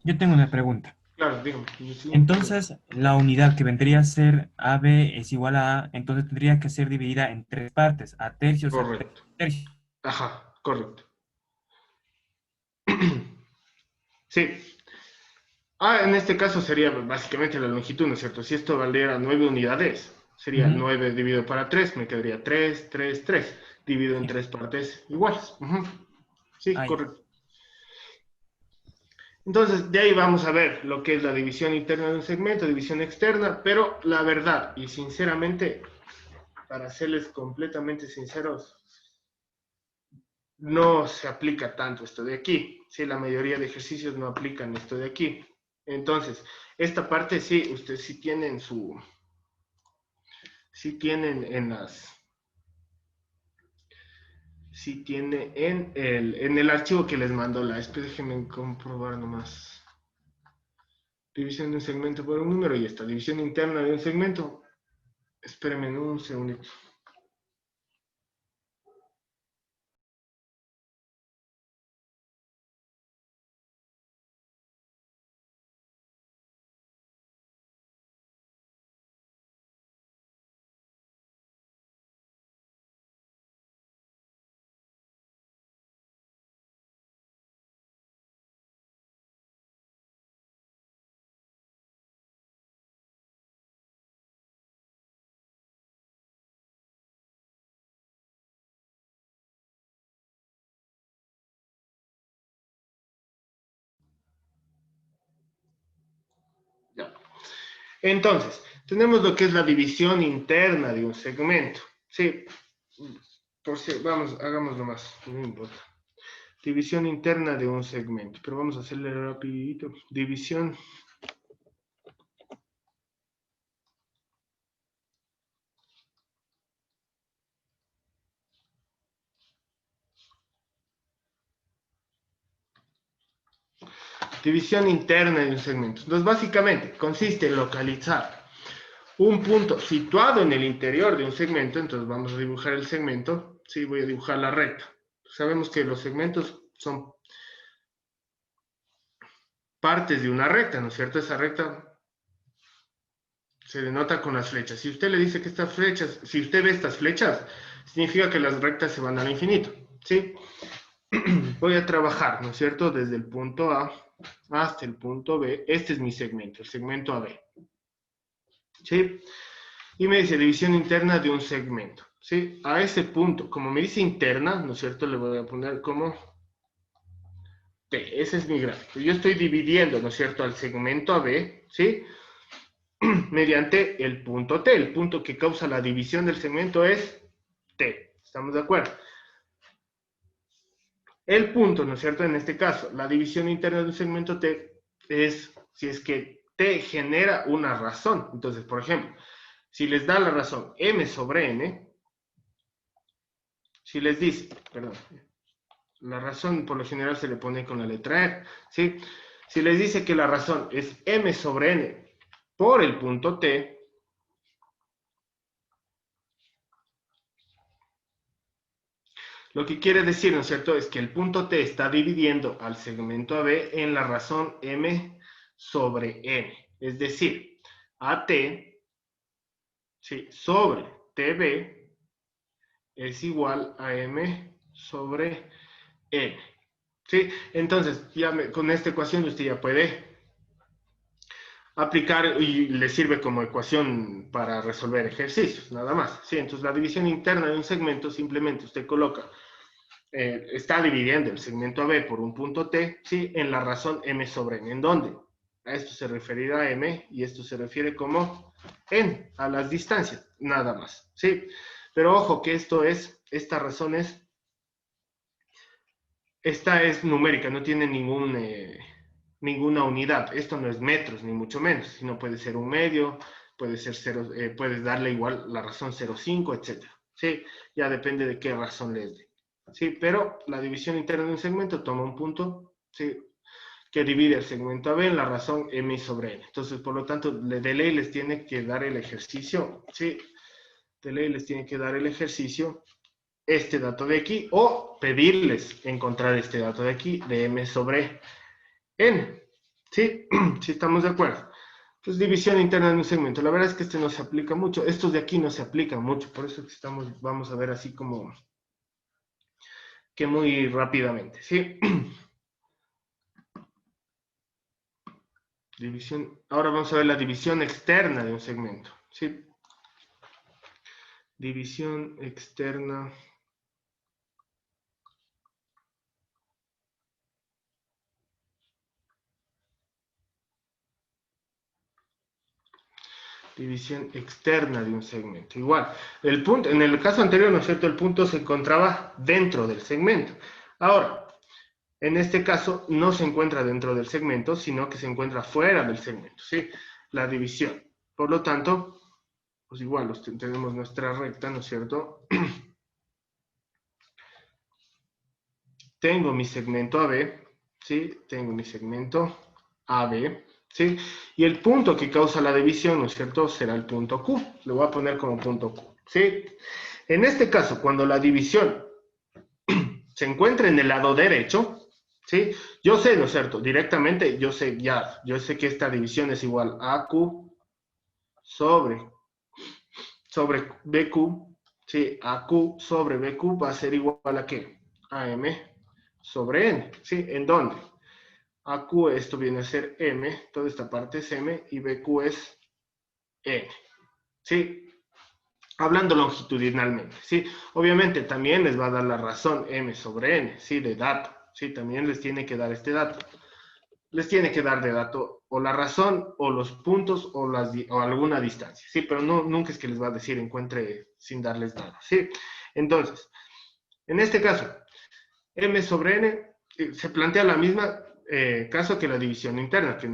Speaker 7: yo tengo una pregunta.
Speaker 1: Claro, dígame.
Speaker 7: Entonces, la unidad que vendría a ser AB es igual a A, entonces tendría que ser dividida en tres partes, a tercios, a
Speaker 1: Correcto.
Speaker 7: tercios.
Speaker 1: Ajá, correcto. Sí. En este caso sería básicamente la longitud, ¿no es cierto? Si esto valiera 9 unidades, sería
Speaker 7: Ujú.
Speaker 1: 9 dividido para 3, me quedaría 3, 3, 3, dividido en
Speaker 7: Sí.
Speaker 1: tres partes iguales. Ujú. Sí,
Speaker 7: Ah, ya.
Speaker 1: correcto. Entonces, de ahí vamos a ver lo que es la división interna de un segmento, división externa, pero la verdad, y sinceramente, para serles completamente sinceros, no se aplica tanto esto de aquí. Sí, la mayoría de ejercicios no aplican esto de aquí. Entonces, esta parte sí, ustedes sí tienen sí tiene en el archivo que les mandó la déjenme comprobar nomás. División de un segmento por un número y esta división interna de un segmento. Espérenme un segundito. Ya. Entonces, tenemos lo que es la división interna de un segmento. Sí, por si, vamos, hagámoslo más, no importa. División interna de un segmento, pero vamos a hacerle rapidito. División interna de un segmento. Entonces, básicamente, consiste en localizar un punto situado en el interior de un segmento. Entonces, vamos a dibujar el segmento. Sí, voy a dibujar la recta. Sabemos que los segmentos son partes de una recta, ¿no es cierto? Esa recta se denota con las flechas. Si usted le dice que estas flechas, si usted ve estas flechas, significa que las rectas se van al infinito, ¿sí? Voy a trabajar, ¿no es cierto? Desde el punto A hasta el punto B. Este es mi segmento, el segmento AB, ¿sí? Y me dice división interna de un segmento, ¿sí? A ese punto, como me dice interna, ¿no es cierto? Le voy a poner como T. Ese es mi gráfico. Yo estoy dividiendo, ¿no es cierto?, al segmento AB, ¿sí? Mediante el punto T. El punto que causa la división del segmento es T. ¿Estamos de acuerdo? El punto, ¿no es cierto? En este caso, la división interna de un segmento T es si es que T genera una razón. Entonces, por ejemplo, si les da la razón M sobre N, si les dice, perdón, la razón por lo general se le pone con la letra E, ¿sí? Si les dice que la razón es M sobre N por el punto T, lo que quiere decir, ¿no es cierto?, es que el punto T está dividiendo al segmento AB en la razón M sobre N. Es decir, AT, ¿sí?, sobre TB es igual a M sobre N. ¿Sí? Entonces, con esta ecuación usted ya puede aplicar y le sirve como ecuación para resolver ejercicios, nada más. ¿Sí? Entonces, la división interna de un segmento simplemente usted coloca está dividiendo el segmento AB por un punto T, ¿sí?, en la razón M sobre N. ¿En dónde? A esto se referirá a M y esto se refiere como N, a las distancias, nada más, ¿sí? Pero ojo que esta razón esta es numérica, no tiene ninguna unidad. Esto no es metros, ni mucho menos, sino puede ser un medio, puede ser cero, puedes darle igual la razón 0,5, etc. ¿Sí? Ya depende de qué razón les dé. Sí, pero la división interna de un segmento toma un punto, ¿sí?, que divide el segmento AB en la razón M sobre N. Entonces, por lo tanto, de ley les tiene que dar el ejercicio, ¿sí? De ley les tiene que dar el ejercicio este dato de aquí, o pedirles encontrar este dato de aquí, de m sobre n. ¿Sí? ¿Sí estamos de acuerdo? Entonces, división interna de un segmento. La verdad es que este no se aplica mucho. Estos de aquí no se aplican mucho. Por eso es que vamos a ver así como que muy rápidamente. ¿Sí? División. Ahora vamos a ver la división externa de un segmento. ¿Sí? División externa. División externa de un segmento. Igual, el punto, en el caso anterior, ¿no es cierto? El punto se encontraba dentro del segmento. Ahora, en este caso, no se encuentra dentro del segmento, sino que se encuentra fuera del segmento, ¿sí? La división. Por lo tanto, pues igual, tenemos nuestra recta, ¿no es cierto? Tengo mi segmento AB, ¿sí? Tengo mi segmento AB, ¿sí? Y el punto que causa la división, ¿no es cierto?, será el punto Q. Lo voy a poner como punto Q, ¿sí? En este caso, cuando la división se encuentra en el lado derecho, ¿sí? Yo sé, ¿no es cierto?, directamente, yo sé que esta división es igual a AQ sobre BQ, ¿sí? AQ sobre BQ va a ser igual a ¿qué? A M sobre N, ¿sí? ¿En dónde? AQ, esto viene a ser M, toda esta parte es M, y BQ es N, ¿sí? Hablando longitudinalmente, ¿sí? Obviamente también les va a dar la razón M sobre N, ¿sí? De dato, ¿sí? También les tiene que dar este dato. Les tiene que dar de dato o la razón, o los puntos, o alguna distancia, ¿sí? Pero no, nunca es que les va a decir encuentre sin darles nada, ¿sí? Entonces, en este caso, M sobre N se plantea la misma caso que la división interna, que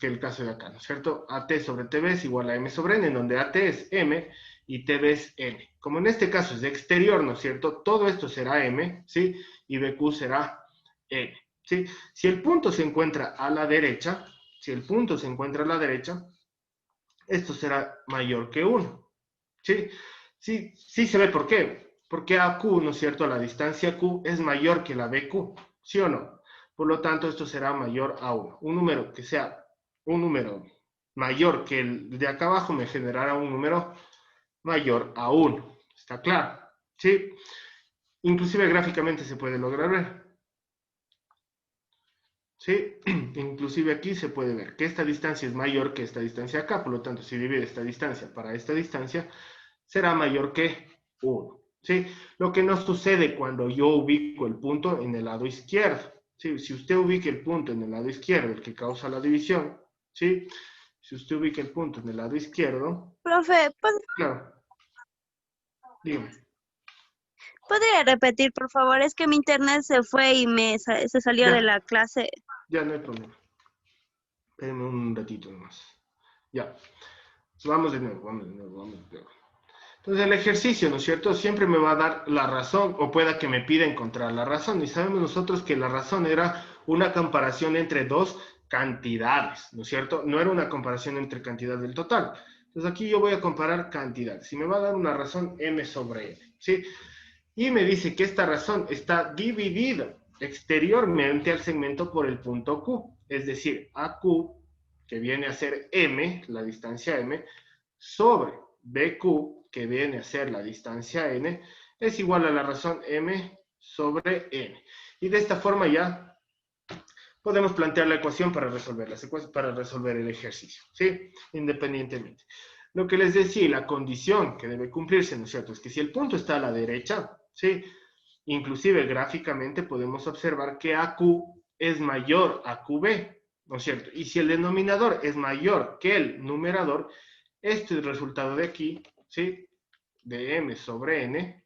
Speaker 1: el caso de acá, ¿no es cierto? AT sobre TB es igual a M sobre N, en donde AT es M y TB es N. Como en este caso es de exterior, ¿no es cierto? Todo esto será M, ¿sí? Y BQ será N, ¿sí? Si el punto se encuentra a la derecha, esto será mayor que 1, ¿sí? Sí, sí se ve por qué. Porque AQ, ¿no es cierto? La distancia Q es mayor que la BQ, ¿sí o no? Por lo tanto, esto será mayor a 1. Un número que sea un número mayor que el de acá abajo me generará un número mayor a 1. ¿Está claro? ¿Sí? Inclusive gráficamente se puede lograr ver. ¿Sí? Inclusive aquí se puede ver que esta distancia es mayor que esta distancia acá. Por lo tanto, si divide esta distancia para esta distancia, será mayor que 1. ¿Sí? Lo que no sucede cuando yo ubico el punto en el lado izquierdo. ¿Sí? Si usted ubica el punto en el lado izquierdo, el que causa la división, ¿sí? Si usted ubica el punto en el lado izquierdo,
Speaker 8: Profe,
Speaker 1: claro, dígame.
Speaker 8: ¿podría repetir, por favor? Es que mi internet se fue y se salió de la clase.
Speaker 1: Ya no hay problema. Espérenme un ratito nomás. Ya. Vamos de nuevo. Entonces el ejercicio, ¿no es cierto? Siempre me va a dar la razón, o pueda que me pida encontrar la razón. Y sabemos nosotros que la razón era una comparación entre dos cantidades, ¿no es cierto? No era una comparación entre cantidad del total. Entonces aquí yo voy a comparar cantidades. Y me va a dar una razón m sobre n, ¿sí? Y me dice que esta razón está dividida exteriormente al segmento por el punto Q. Es decir, AQ, que viene a ser m, la distancia m, sobre BQ, que viene a ser la distancia n, es igual a la razón m sobre n. Y de esta forma ya podemos plantear la ecuación para resolver el ejercicio, ¿sí? Independientemente. Lo que les decía, la condición que debe cumplirse, ¿no es cierto? Es que si el punto está a la derecha, ¿sí? Inclusive gráficamente podemos observar que AQ es mayor a QB, ¿no es cierto? Y si el denominador es mayor que el numerador, este es el resultado de aquí, ¿sí? De m sobre n.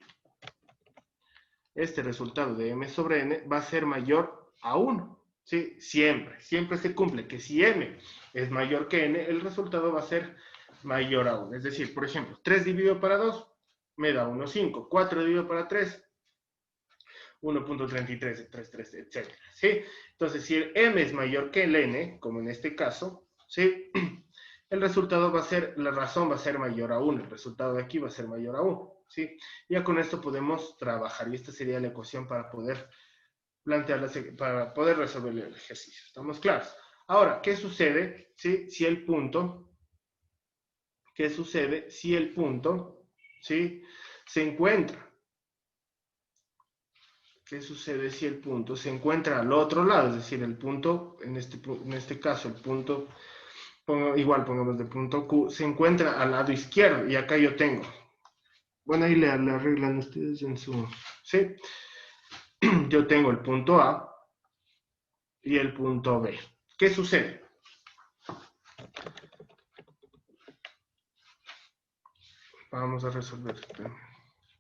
Speaker 1: Este resultado de m sobre n va a ser mayor a 1, ¿sí? Siempre se cumple que si m es mayor que n, el resultado va a ser mayor a 1. Es decir, por ejemplo, 3 dividido para 2 me da 1,5. 4 dividido para 3, 1.33, etc. ¿Sí? Entonces, si el m es mayor que el n, como en este caso, ¿sí? El resultado va a ser, la razón va a ser mayor a 1. El resultado de aquí va a ser mayor a 1. ¿sí? Ya con esto podemos trabajar y esta sería la ecuación para poder plantearla, para poder resolver el ejercicio. ¿Estamos claros? Ahora, ¿qué sucede, ¿sí? Si el punto, ¿qué sucede si el punto, ¿sí? Se encuentra? ¿Qué sucede si el punto se encuentra al otro lado? Es decir, el punto, en este caso, el punto, igual pongamos de punto Q, se encuentra al lado izquierdo y acá yo tengo. Bueno, ahí le arreglan ustedes en su... ¿sí? Yo tengo el punto A y el punto B. ¿Qué sucede? Vamos a resolver.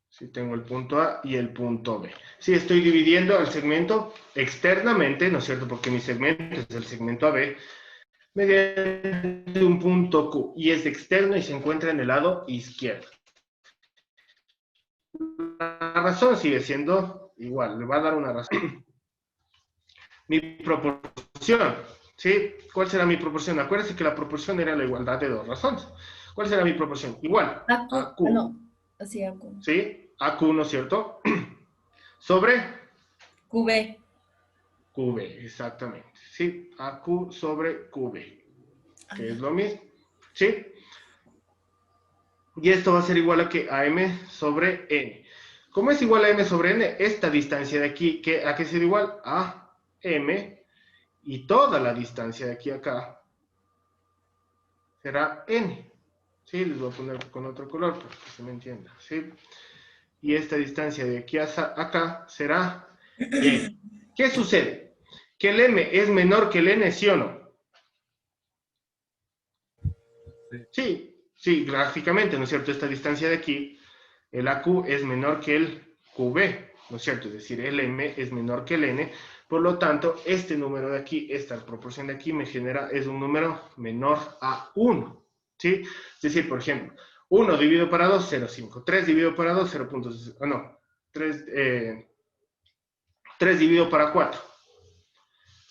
Speaker 1: Si tengo el punto A y el punto B. Si estoy dividiendo el segmento externamente, ¿no es cierto? Porque mi segmento es el segmento AB, mediante un punto Q. Y es externo y se encuentra en el lado izquierdo. La razón sigue siendo igual. Le va a dar una razón. Mi proporción, ¿sí? ¿Cuál será mi proporción? Acuérdense que la proporción era la igualdad de dos razones. ¿Cuál será mi proporción? Igual a Q.
Speaker 3: No, así a Q.
Speaker 1: ¿Sí? A Q, ¿no es cierto? Sobre
Speaker 3: QB.
Speaker 1: QB, exactamente. ¿Sí? A Q sobre QB, que es lo mismo. ¿Sí? Y esto va a ser igual a que a M sobre N. ¿Cómo es igual a M sobre N? Esta distancia de aquí, ¿a qué será igual? A M, y toda la distancia de aquí a acá será N. ¿Sí? Les voy a poner con otro color para que se me entienda. ¿Sí? Y esta distancia de aquí hasta acá será N. ¿Qué sucede? ¿Que el M es menor que el N, sí o no? Sí, sí, gráficamente, ¿no es cierto? Esta distancia de aquí, el AQ es menor que el QB, ¿no es cierto? Es decir, el M es menor que el N, por lo tanto, este número de aquí, esta proporción de aquí me genera, es un número menor a 1, ¿sí? Es decir, por ejemplo, 1 dividido para 2, 0,5. 3 dividido para 2, 0.6. No, 3 dividido para 4,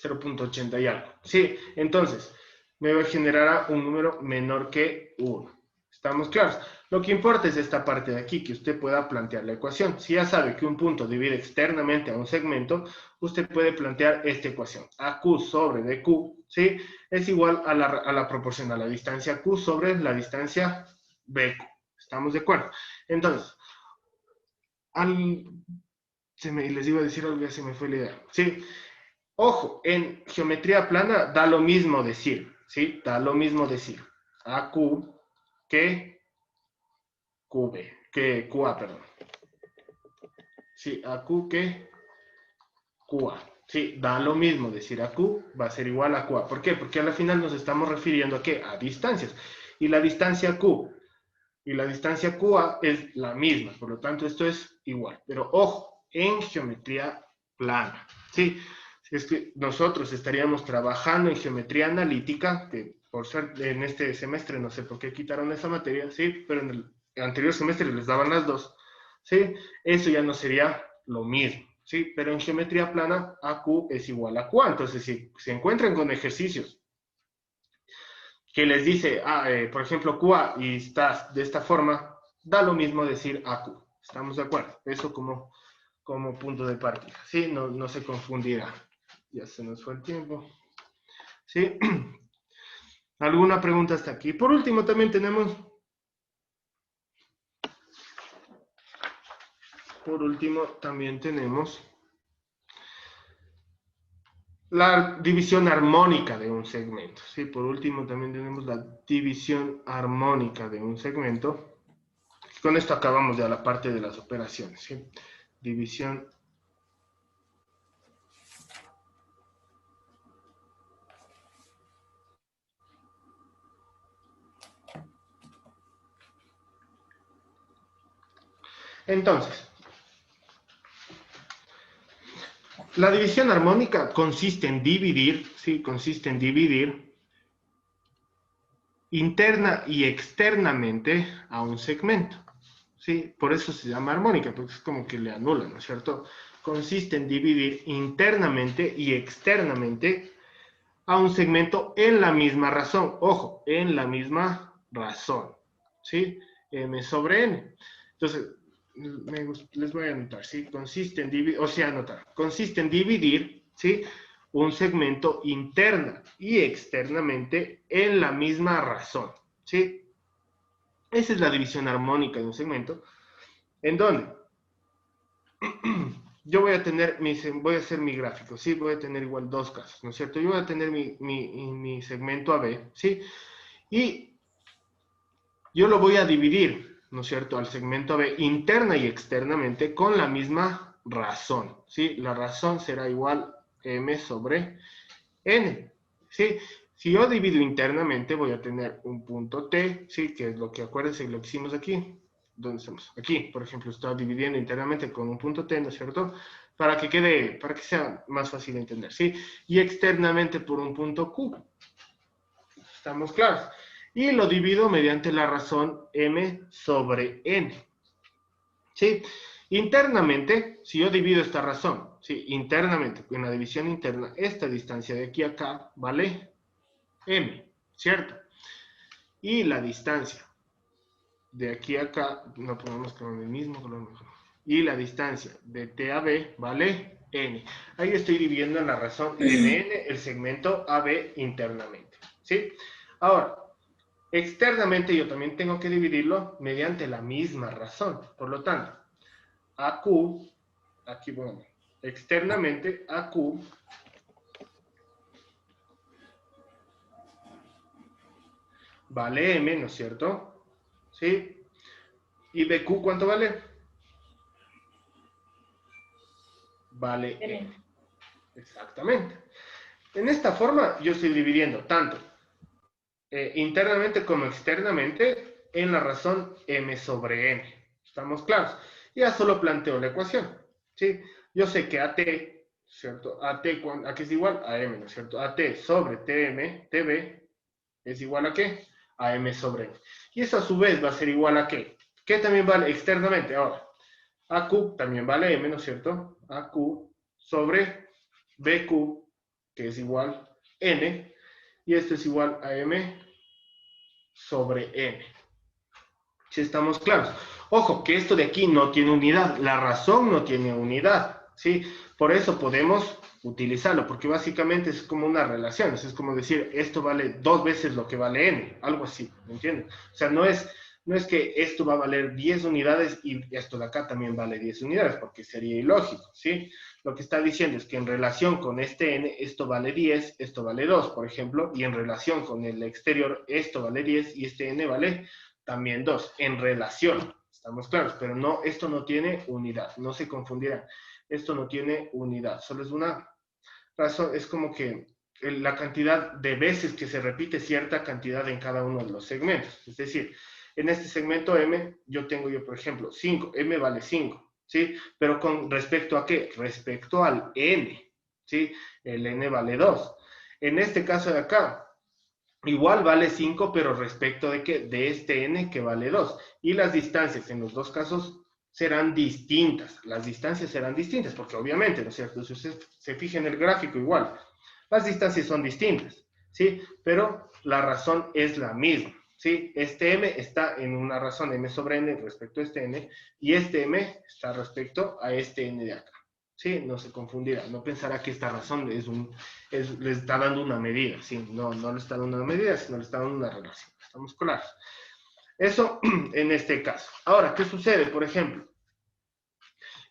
Speaker 1: 0.80 y algo. Sí, entonces, me va a generar un número menor que 1. ¿Estamos claros? Lo que importa es esta parte de aquí, que usted pueda plantear la ecuación. Si ya sabe que un punto divide externamente a un segmento, usted puede plantear esta ecuación. AQ sobre DQ, ¿sí? Es igual a la proporción a la distancia Q sobre la distancia BQ. ¿Estamos de acuerdo? Entonces, les iba a decir algo, ya se me fue la idea. ¿Sí? Ojo, en geometría plana da lo mismo decir, ¿sí? Da lo mismo decir AQ que QB, que QA, perdón. Sí, AQ que QA. Sí, da lo mismo decir AQ va a ser igual a QA. ¿Por qué? Porque al final nos estamos refiriendo a ¿qué? A distancias. Y la distancia Q y la distancia QA es la misma, por lo tanto esto es igual. Pero ojo, en geometría plana, ¿sí? Es que nosotros estaríamos trabajando en geometría analítica, que por suerte en este semestre no sé por qué quitaron esa materia, ¿sí? Pero en el anterior semestre les daban las dos, ¿sí? Eso ya no sería lo mismo, ¿sí? Pero en geometría plana, AQ es igual a QA. Entonces, si se encuentran con ejercicios que les dice, por ejemplo, QA y estás de esta forma, da lo mismo decir AQ. ¿Estamos de acuerdo? Eso como punto de partida, ¿sí? No se confundirá. Ya se nos fue el tiempo. ¿Sí? ¿Alguna pregunta hasta aquí? Por último, también tenemos... la división armónica de un segmento. ¿Sí? Por último, también tenemos la división armónica de un segmento. Con esto acabamos ya la parte de las operaciones. ¿Sí? División entonces, la división armónica consiste en dividir, ¿sí? Consiste en dividir interna y externamente a un segmento, ¿sí? Por eso se llama armónica, porque es como que le anula, ¿no es cierto? Consiste en dividir internamente y externamente a un segmento en la misma razón. Ojo, en la misma razón, ¿sí? M sobre N. Entonces, les voy a anotar, ¿sí? Consiste en dividir, o sea, anotar, consiste en dividir, ¿sí? Un segmento interna y externamente en la misma razón, ¿sí? Esa es la división armónica de un segmento, en donde yo voy a tener, voy a hacer mi gráfico, ¿sí? Voy a tener igual dos casos, ¿no es cierto? Yo voy a tener mi segmento AB, ¿sí? Y yo lo voy a dividir, ¿no es cierto?, al segmento AB interna y externamente con la misma razón, ¿sí? La razón será igual M sobre N, ¿sí? Si yo divido internamente, voy a tener un punto T, ¿sí? Que es lo que, acuérdense, lo que hicimos aquí. ¿Dónde estamos? Aquí, por ejemplo, estoy dividiendo internamente con un punto T, ¿no es cierto? Para que sea más fácil de entender, ¿sí? Y externamente por un punto Q. ¿Estamos claros? Y lo divido mediante la razón M sobre N, ¿sí? Internamente, si yo divido esta razón, ¿sí? Internamente, en la división interna, esta distancia de aquí a acá vale M, ¿cierto? Y la distancia de aquí a acá, no pongamos con el mismo color mejor. Y la distancia de T a B vale N. Ahí estoy dividiendo en la razón MN el segmento AB internamente, ¿sí? Ahora, externamente yo también tengo que dividirlo mediante la misma razón. Por lo tanto, AQ, aquí bueno, externamente AQ vale M, ¿no es cierto? ¿Sí? ¿Y BQ cuánto vale? Vale N. Exactamente. En esta forma yo estoy dividiendo tanto internamente como externamente en la razón M sobre N. ¿Estamos claros? Ya solo planteo la ecuación, ¿sí? Yo sé que AT, ¿cierto? ¿A qué es igual? A M, ¿no es cierto? AT sobre TB es igual a qué? A M sobre N. Y eso a su vez va a ser igual a qué? ¿Qué también vale externamente? Ahora, AQ también vale M, ¿no es cierto? AQ sobre BQ, que es igual N, y esto es igual a M sobre N. Si estamos claros. Ojo, que esto de aquí no tiene unidad. La razón no tiene unidad, ¿sí? Por eso podemos utilizarlo, porque básicamente es como una relación. Es como decir, esto vale 2 veces lo que vale N. Algo así, ¿me entienden? O sea, no es que esto va a valer 10 unidades y esto de acá también vale 10 unidades, porque sería ilógico, ¿sí? Lo que está diciendo es que en relación con este N, esto vale 10, esto vale 2, por ejemplo, y en relación con el exterior, esto vale 10 y este N vale también 2, en relación, estamos claros, pero no, esto no tiene unidad, no se confundirán, esto no tiene unidad, solo es una razón, es como que la cantidad de veces que se repite cierta cantidad en cada uno de los segmentos, es decir, en este segmento M, por ejemplo, 5, M vale 5, ¿sí? Pero con respecto a ¿qué? Respecto al N, ¿sí? El N vale 2. En este caso de acá, igual vale 5, pero respecto de ¿qué? De este N que vale 2. Y las distancias en los dos casos serán distintas. Las distancias serán distintas, porque obviamente, ¿no es cierto? Si usted se fija en el gráfico igual, las distancias son distintas, ¿sí? Pero la razón es la misma, ¿sí? Este M está en una razón M sobre N respecto a este N, y este M está respecto a este N de acá. ¿Sí? No se confundirá, no pensará que esta razón le está dando una medida, ¿sí? No le está dando una medida, sino le está dando una relación. ¿Estamos claros? Eso en este caso. Ahora, ¿qué sucede? Por ejemplo,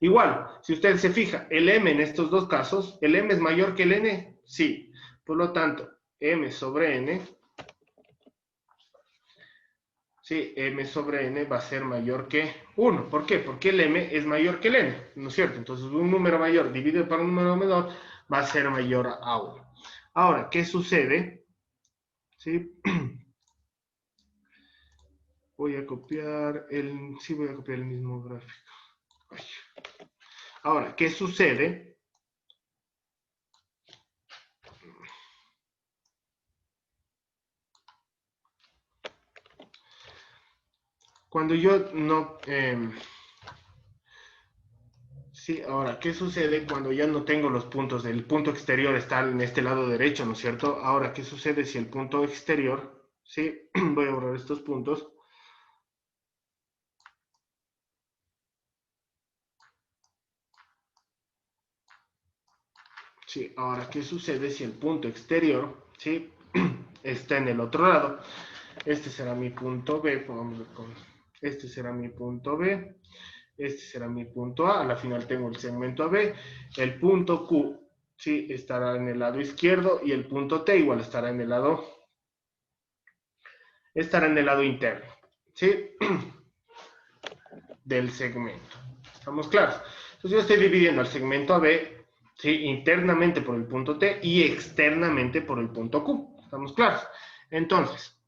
Speaker 1: igual, si usted se fija, el M en estos dos casos, ¿el M es mayor que el N? Sí. Por lo tanto, M sobre N, sí, M sobre N va a ser mayor que 1. ¿Por qué? Porque el M es mayor que el N, ¿no es cierto? Entonces, un número mayor dividido por un número menor va a ser mayor a 1. Ahora, ¿qué sucede? ¿Sí? Voy a copiar el mismo gráfico. Ay. Ahora, ¿qué sucede? Cuando yo no... sí, ahora, ¿qué sucede cuando ya no tengo los puntos? El punto exterior está en este lado derecho, ¿no es cierto? Ahora, ¿qué sucede si el punto exterior... Sí, voy a borrar estos puntos. Sí, ahora, ¿qué sucede si el punto exterior, sí, está en el otro lado? Este será mi punto B, pongámoslo con, este será mi punto B, este será mi punto A, a la final tengo el segmento AB, el punto Q, sí, estará en el lado izquierdo y el punto T igual estará en el lado interno, ¿sí? Del segmento. ¿Estamos claros? Entonces yo estoy dividiendo el segmento AB, ¿sí? Internamente por el punto T y externamente por el punto Q. ¿Estamos claros? Entonces,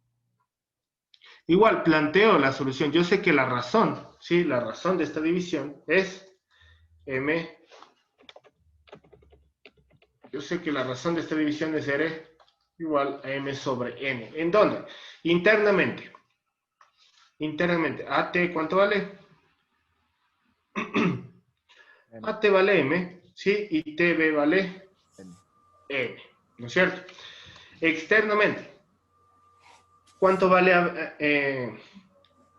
Speaker 1: igual planteo la solución. Yo sé que la razón, ¿sí? La razón de esta división es M. Yo sé que la razón de esta división es R igual a M sobre N. ¿En dónde? Internamente. Internamente. AT, ¿cuánto vale? AT vale M, ¿sí? Y TB vale N, ¿no es cierto? Externamente, ¿cuánto vale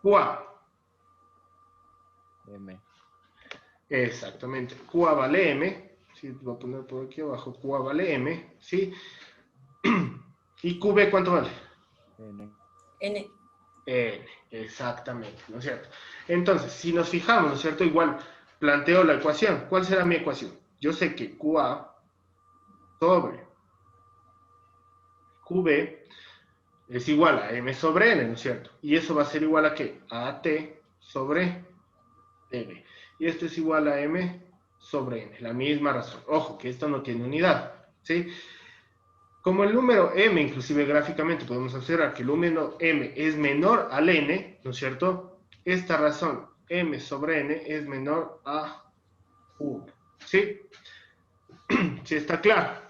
Speaker 1: QA?
Speaker 4: M.
Speaker 1: Exactamente, QA vale M, ¿sí? Voy a poner por aquí abajo, QA vale M, ¿sí? ¿Y QB cuánto vale?
Speaker 4: N.
Speaker 3: N.
Speaker 1: N, exactamente, ¿no es cierto? Entonces, si nos fijamos, ¿no es cierto? Igual planteo la ecuación. ¿Cuál será mi ecuación? Yo sé que QA sobre QB es igual a M sobre N, ¿no es cierto? Y eso va a ser igual a ¿qué? A T sobre N. Y esto es igual a M sobre N, la misma razón. Ojo, que esto no tiene unidad, ¿sí? Como el número M, inclusive gráficamente podemos observar que el número M es menor al N, ¿no es cierto? Esta razón, M sobre N, es menor a 1, ¿sí? ¿Sí está claro?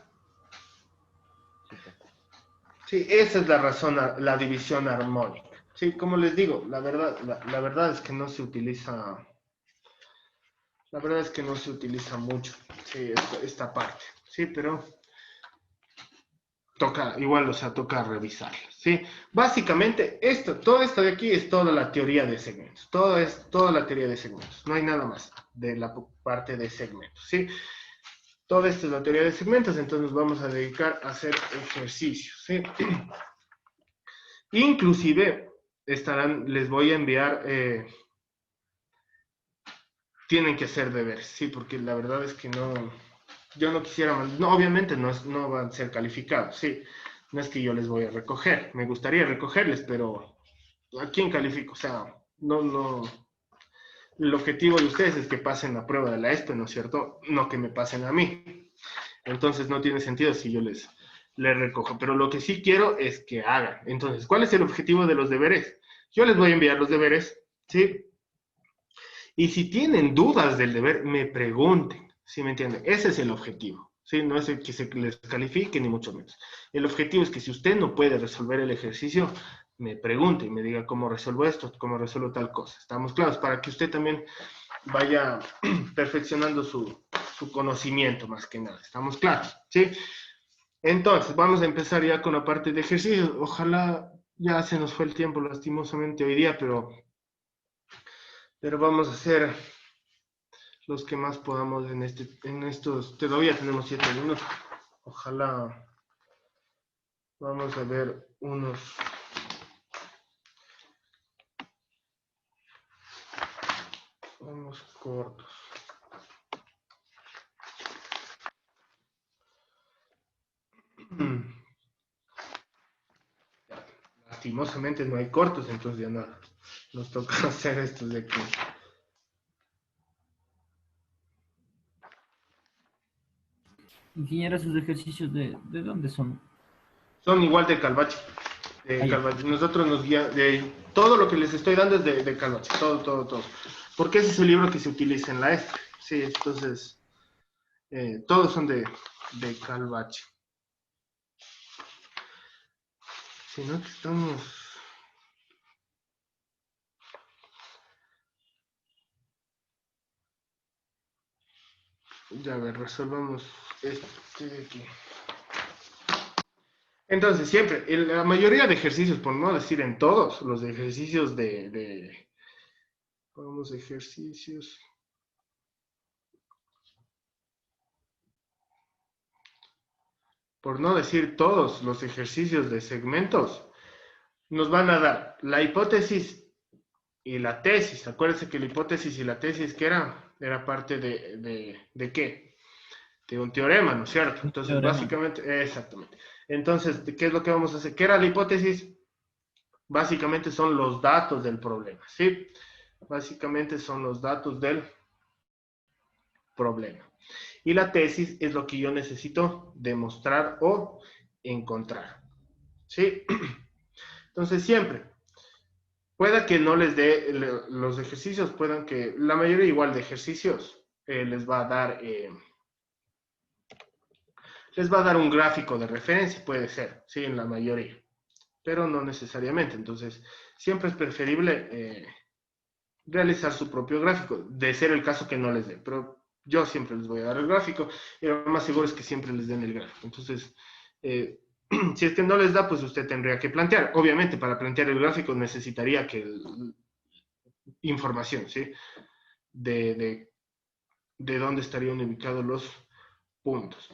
Speaker 1: Sí, esa es la razón, la división armónica. Sí, como les digo, la verdad es que no se utiliza, la verdad es que no se utiliza mucho, sí, esta parte, sí, pero toca, igual, o sea, toca revisarla, sí. Básicamente, todo esto de aquí es toda la teoría de segmentos, todo es toda la teoría de segmentos, no hay nada más de la parte de segmentos, sí. Toda esta es la teoría de segmentos, entonces nos vamos a dedicar a hacer ejercicios, sí. Inclusive les voy a enviar, tienen que hacer deberes, sí, porque la verdad es que no, yo no quisiera, no, obviamente no van a ser calificados, sí, no es que yo les voy a recoger, me gustaría recogerles, pero ¿a quién califico? O sea, no, el objetivo de ustedes es que pasen la prueba de la ESPE, ¿no es cierto? No que me pasen a mí. Entonces no tiene sentido si yo les recojo. Pero lo que sí quiero es que hagan. Entonces, ¿cuál es el objetivo de los deberes? Yo les voy a enviar los deberes, ¿sí? Y si tienen dudas del deber, me pregunten, ¿sí me entienden? Ese es el objetivo, ¿sí? No es el que se les califique, ni mucho menos. El objetivo es que si usted no puede resolver el ejercicio, me pregunte y me diga cómo resuelvo esto, cómo resuelvo tal cosa. ¿Estamos claros? Para que usted también vaya perfeccionando su conocimiento más que nada. ¿Estamos claros? ¿Sí? Entonces, vamos a empezar ya con la parte de ejercicios. Ojalá ya se nos fue el tiempo lastimosamente hoy día, pero vamos a hacer los que más podamos en estos. Todavía tenemos 7 minutos. Ojalá vamos a ver unos cortos. Lastimosamente no hay cortos, entonces ya nada. Nos toca hacer estos de aquí.
Speaker 2: Ingeniero, esos ejercicios de dónde son?
Speaker 1: Son igual de Calvache.
Speaker 2: Ah, ya.
Speaker 1: Nosotros nos guía, todo lo que les estoy dando es de Calvache, todo. Porque ese es el libro que se utiliza en la ESPE. Sí, entonces, todos son de Calvache. Si no, que estamos... Ya, a ver, resolvamos este de aquí. Entonces, siempre, en la mayoría de ejercicios, por no decir en todos, los de ejercicios vamos, ejercicios. por no decir todos los ejercicios de segmentos, nos van a dar la hipótesis y la tesis. Acuérdense que la hipótesis y la tesis, ¿qué era? Era parte ¿de qué? De un teorema, ¿no es cierto? Entonces,
Speaker 2: Teorema.
Speaker 1: básicamente, exactamente. Entonces, ¿qué es lo que vamos a hacer? ¿Qué era la hipótesis? Básicamente son los datos del problema, ¿sí? Básicamente son los datos del problema. Y la tesis es lo que yo necesito demostrar o encontrar, ¿sí? Entonces, siempre, pueda que no les dé los ejercicios, puedan que, la mayoría igual de ejercicios les va a dar un gráfico de referencia, puede ser, sí, en la mayoría, pero no necesariamente. Entonces, siempre es preferible realizar su propio gráfico, de ser el caso que no les dé, pero yo siempre les voy a dar el gráfico, y lo más seguro es que siempre les den el gráfico. Entonces, si es que no les da, pues usted tendría que plantear. Obviamente, para plantear el gráfico necesitaría información, ¿sí? De dónde estarían ubicados los puntos.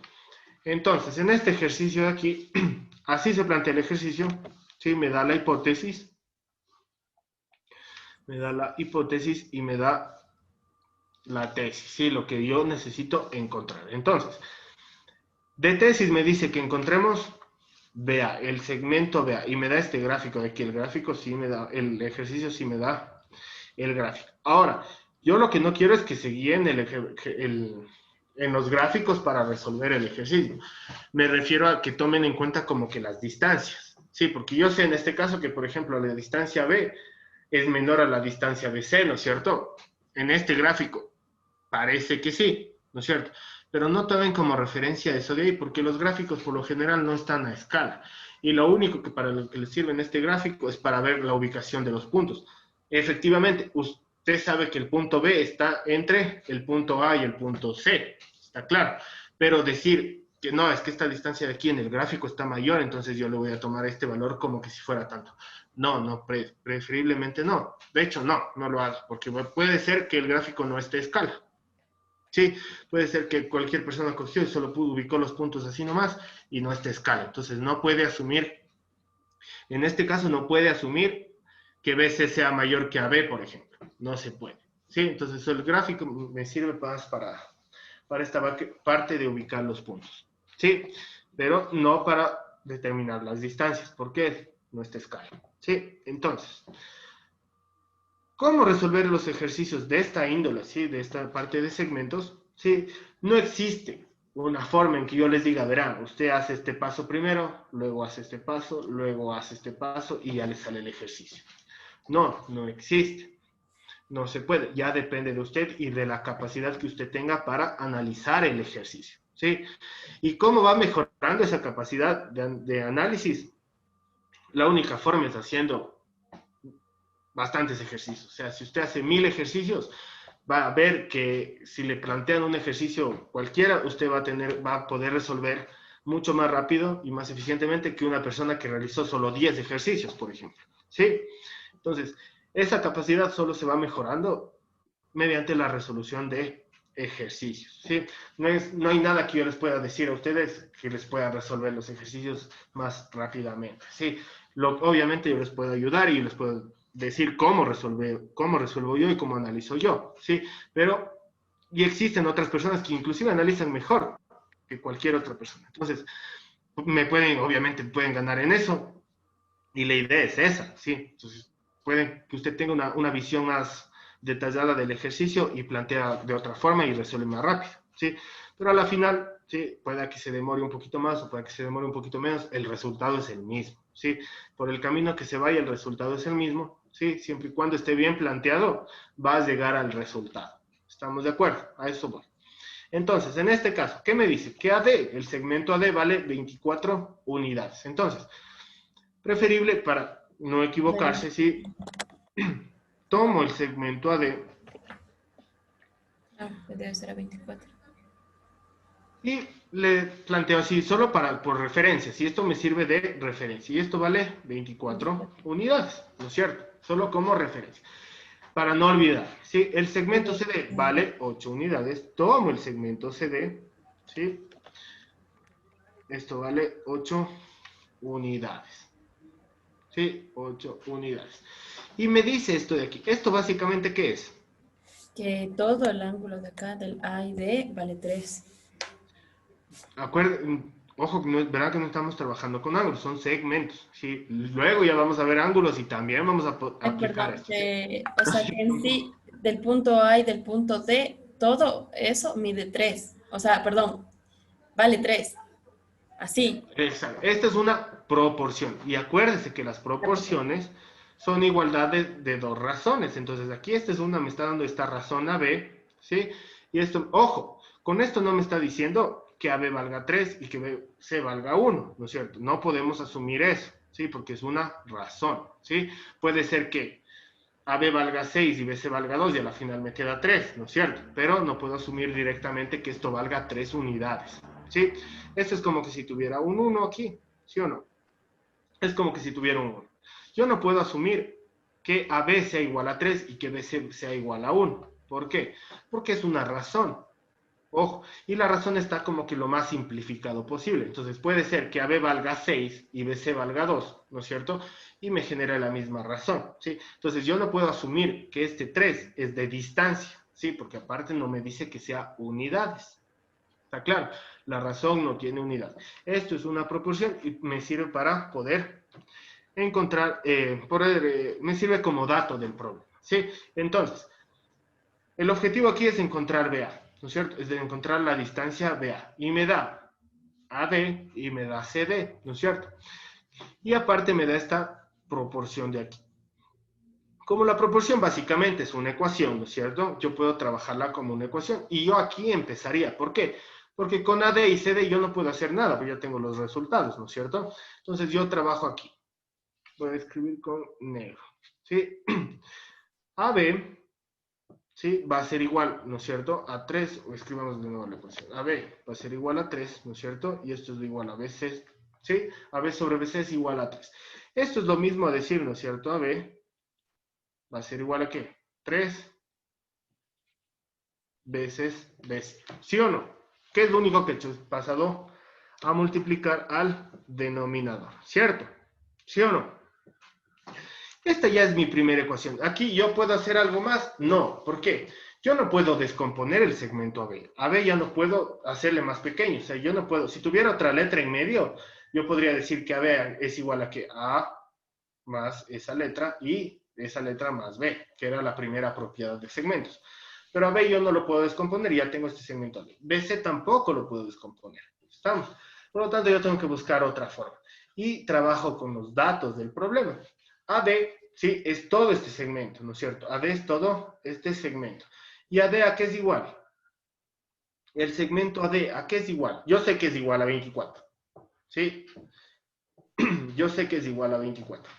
Speaker 1: Entonces, en este ejercicio de aquí, así se plantea el ejercicio, ¿sí? Me da la hipótesis, y me da la tesis, ¿sí? Lo que yo necesito encontrar. Entonces, de tesis me dice que encontremos BA, el segmento BA, y me da este gráfico de aquí. El gráfico sí me da, el ejercicio sí me da el gráfico. Ahora, yo lo que no quiero es que se guíen en los gráficos para resolver el ejercicio. Me refiero a que tomen en cuenta como que las distancias. Sí, porque yo sé en este caso que, por ejemplo, la distancia B es menor a la distancia BC, ¿no es cierto? En este gráfico parece que sí, ¿no es cierto? Pero no tomen como referencia eso de ahí, porque los gráficos por lo general no están a escala. Y lo único que para lo que les sirve en este gráfico es para ver la ubicación de los puntos. Efectivamente, usted sabe que el punto B está entre el punto A y el punto C, está claro. Pero decir que no, es que esta distancia de aquí en el gráfico está mayor, entonces yo le voy a tomar este valor como que si fuera tanto. No, preferiblemente no. De hecho, no lo haga, porque puede ser que el gráfico no esté a escala. Sí, puede ser que cualquier persona cogió y solo ubicó los puntos así nomás y no esté a escala. Entonces no puede asumir, en este caso no puede asumir que BC sea mayor que AB, por ejemplo. No se puede. ¿Sí? Entonces el gráfico me sirve más para esta parte de ubicar los puntos. ¿Sí? Pero no para determinar las distancias, porque no está a escala. ¿Sí? Entonces, ¿cómo resolver los ejercicios de esta índole, ¿sí? De esta parte de segmentos? ¿Sí? No existe una forma en que yo les diga, verán, usted hace este paso primero, luego hace este paso, luego hace este paso y ya le sale el ejercicio. No existe. No se puede. Ya depende de usted y de la capacidad que usted tenga para analizar el ejercicio. ¿Sí? ¿Y cómo va mejorando esa capacidad de análisis? La única forma es haciendo bastantes ejercicios. O sea, si usted hace 1000 ejercicios, va a ver que si le plantean un ejercicio cualquiera, usted va a poder resolver mucho más rápido y más eficientemente que una persona que realizó solo 10 ejercicios, por ejemplo. ¿Sí? Entonces, esa capacidad solo se va mejorando mediante la resolución de ejercicios. ¿Sí? No hay nada que yo les pueda decir a ustedes que les pueda resolver los ejercicios más rápidamente. ¿Sí? Obviamente yo les puedo ayudar y les puedo decir cómo resuelvo yo y cómo analizo yo, ¿sí? Pero, y existen otras personas que inclusive analizan mejor que cualquier otra persona. Entonces, obviamente pueden ganar en eso, y la idea es esa, ¿sí? Entonces, pueden que usted tenga una visión más detallada del ejercicio y plantea de otra forma y resuelve más rápido, ¿sí? Pero a la final, ¿sí? Puede que se demore un poquito más o puede que se demore un poquito menos, el resultado es el mismo, ¿sí? Por el camino que se vaya, el resultado es el mismo, ¿sí? Siempre y cuando esté bien planteado, va a llegar al resultado. ¿Estamos de acuerdo? A eso voy. Entonces, en este caso, ¿qué me dice? Que AD, el segmento AD vale 24 unidades. Entonces, preferible para no equivocarse, ¿sí? Tomo el segmento AD.
Speaker 3: Debe ser a 24.
Speaker 1: Y le planteo así, solo por referencia, si esto me sirve de referencia. Y esto vale 24 unidades, ¿no es cierto? Solo como referencia. Para no olvidar, ¿sí? El segmento CD vale 8 unidades. Tomo el segmento CD, ¿sí? esto vale 8 unidades. ¿Sí? 8 unidades. Y me dice esto de aquí. ¿Esto básicamente qué es?
Speaker 3: Que todo el ángulo de acá del A y D vale 3.
Speaker 1: Ojo, verá que no estamos trabajando con ángulos, son segmentos. ¿Sí? Luego ya vamos a ver ángulos y también vamos a aplicar
Speaker 3: Perdón,
Speaker 1: esto. ¿Sí?
Speaker 3: o sea que en sí, del punto A y del punto D, todo eso mide 3. O sea, perdón, vale 3. Así.
Speaker 1: Exacto. Esta es una proporción. Y acuérdese que las proporciones son igualdad de dos razones. Entonces aquí me está dando esta razón AB, ¿sí? Y esto, ojo, con esto no me está diciendo que AB valga 3 y que BC valga 1, ¿no es cierto? No podemos asumir eso, ¿sí? Porque es una razón, ¿sí? Puede ser que AB valga 6 y BC valga 2 y a la final me queda 3, ¿no es cierto? Pero no puedo asumir directamente que esto valga 3 unidades, ¿sí? Esto es como que si tuviera un 1 aquí, ¿sí o no? Es como que si tuviera un 1. Yo no puedo asumir que AB sea igual a 3 y que BC sea igual a 1. ¿Por qué? Porque es una razón. Ojo, y la razón está como que lo más simplificado posible. Entonces puede ser que AB valga 6 y BC valga 2, ¿no es cierto? Y me genera la misma razón, ¿sí? Entonces yo no puedo asumir que este 3 es de distancia, ¿sí? Porque aparte no me dice que sea unidades. ¿Está claro? La razón no tiene unidad. Esto es una proporción y me sirve para poder encontrar, me sirve como dato del problema, ¿sí? Entonces, el objetivo aquí es encontrar BA, ¿no es cierto? Es de encontrar la distancia BA. Y me da AD y me da CD, ¿no es cierto? Y aparte me da esta proporción de aquí. Como la proporción básicamente es una ecuación, ¿no es cierto? Yo puedo trabajarla como una ecuación. Y yo aquí empezaría. ¿Por qué? Porque con AD y CD yo no puedo hacer nada, porque ya tengo los resultados, ¿no es cierto? Entonces yo trabajo aquí. Voy a escribir con negro, ¿sí? AB, ¿sí? Va a ser igual, ¿no es cierto? A 3, o escribamos de nuevo la ecuación. AB va a ser igual a 3, ¿no es cierto? Y esto es igual a BC, ¿sí? AB sobre BC es igual a 3. Esto es lo mismo a decir, ¿no es cierto? AB va a ser igual a ¿qué? 3 veces BC. ¿Sí o no? ¿Qué es lo único que he hecho? He pasado a multiplicar al denominador, ¿cierto? ¿Sí o no? Esta ya es mi primera ecuación. ¿Aquí yo puedo hacer algo más? No. ¿Por qué? Yo no puedo descomponer el segmento AB. AB ya no puedo hacerle más pequeño. O sea, yo no puedo. Si tuviera otra letra en medio, yo podría decir que AB es igual a que A más esa letra y esa letra más B, que era la primera propiedad de segmentos. Pero AB yo no lo puedo descomponer y ya tengo este segmento AB. BC tampoco lo puedo descomponer. ¿Estamos? Por lo tanto, yo tengo que buscar otra forma. Y trabajo con los datos del problema. AD, sí, es todo este segmento, ¿no es cierto? AD es todo este segmento. ¿Y AD a qué es igual? El segmento AD, ¿a qué es igual? Yo sé que es igual a 24, ¿sí? Yo sé que es igual a 24.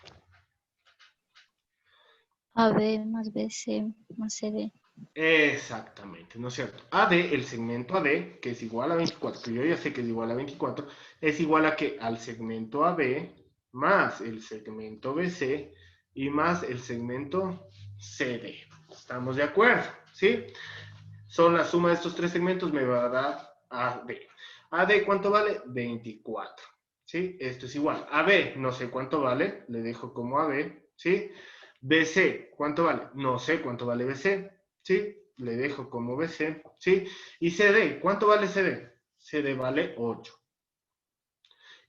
Speaker 9: AB más BC más CD.
Speaker 1: Exactamente, ¿no es cierto? AD, el segmento AD, que es igual a 24, que yo ya sé que es igual a 24, es igual a que al segmento AB más el segmento BC y más el segmento CD. ¿Estamos de acuerdo? ¿Sí? Son la suma de estos tres segmentos me va a dar AD. AD, ¿cuánto vale? 24. ¿Sí? Esto es igual. AB, no sé cuánto vale, le dejo como AB, ¿sí? BC, ¿cuánto vale? No sé cuánto vale BC, ¿sí? Le dejo como BC, ¿sí? Y CD, ¿cuánto vale CD? CD vale 8.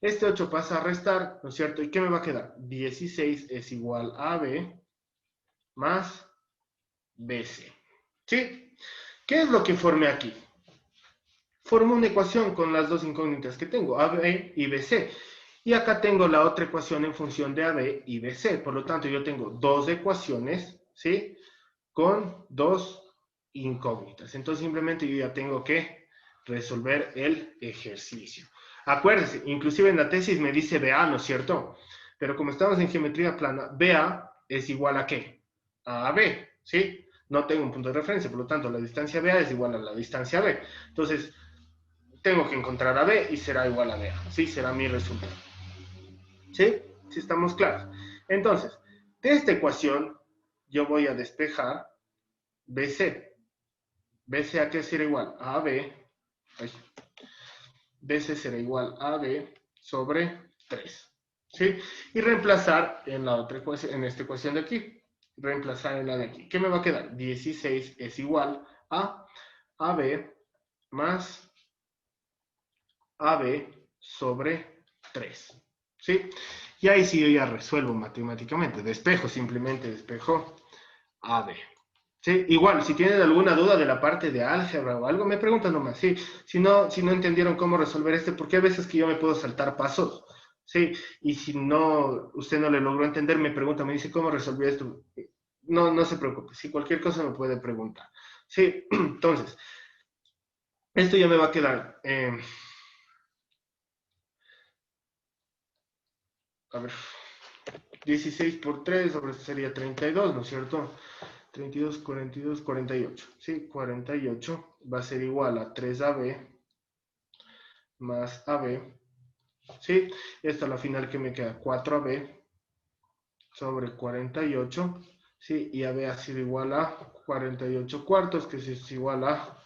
Speaker 1: Este 8 pasa a restar, ¿no es cierto? ¿Y qué me va a quedar? 16 es igual a AB más BC, ¿sí? ¿Qué es lo que formé aquí? Formo una ecuación con las dos incógnitas que tengo, AB y BC. Y acá tengo la otra ecuación en función de AB y BC. Por lo tanto, yo tengo dos ecuaciones, ¿sí? Con dos incógnitas. Entonces, simplemente yo ya tengo que resolver el ejercicio. Acuérdense, inclusive en la tesis me dice BA, ¿no es cierto? Pero como estamos en geometría plana, BA es igual a ¿qué? A AB, ¿sí? No tengo un punto de referencia, por lo tanto, la distancia BA es igual a la distancia B. Entonces, tengo que encontrar a B y será igual a BA. Sí, será mi resultado. ¿Sí? ¿Sí estamos claros? Entonces, de esta ecuación, yo voy a despejar BC. BC a qué será igual? A B. BC será igual a B sobre 3. ¿Sí? Y reemplazar en la otra ecuación, en esta ecuación de aquí. Reemplazar en la de aquí. ¿Qué me va a quedar? 16 es igual a AB más AB sobre 3. ¿Sí? Y ahí sí yo ya resuelvo matemáticamente. Despejo, simplemente despejo AB. ¿Sí? Igual, si tienen alguna duda de la parte de álgebra o algo, me preguntan nomás. ¿Sí? Si no entendieron cómo resolver porque hay veces que yo me puedo saltar pasos. ¿Sí? Y si no, usted no le logró entender, me pregunta, me dice, ¿cómo resolví esto? No se preocupe. Si cualquier cosa me puede preguntar. ¿Sí? Entonces, esto ya me va a quedar... a ver, 16 por 3 sobre esto sería 32, ¿no es cierto? 32, 42, 48. Sí, 48 va a ser igual a 3AB más AB. ¿Sí? Esta es la final que me queda, 4AB sobre 48. ¿Sí? Y AB ha sido igual a 48 cuartos, que es igual a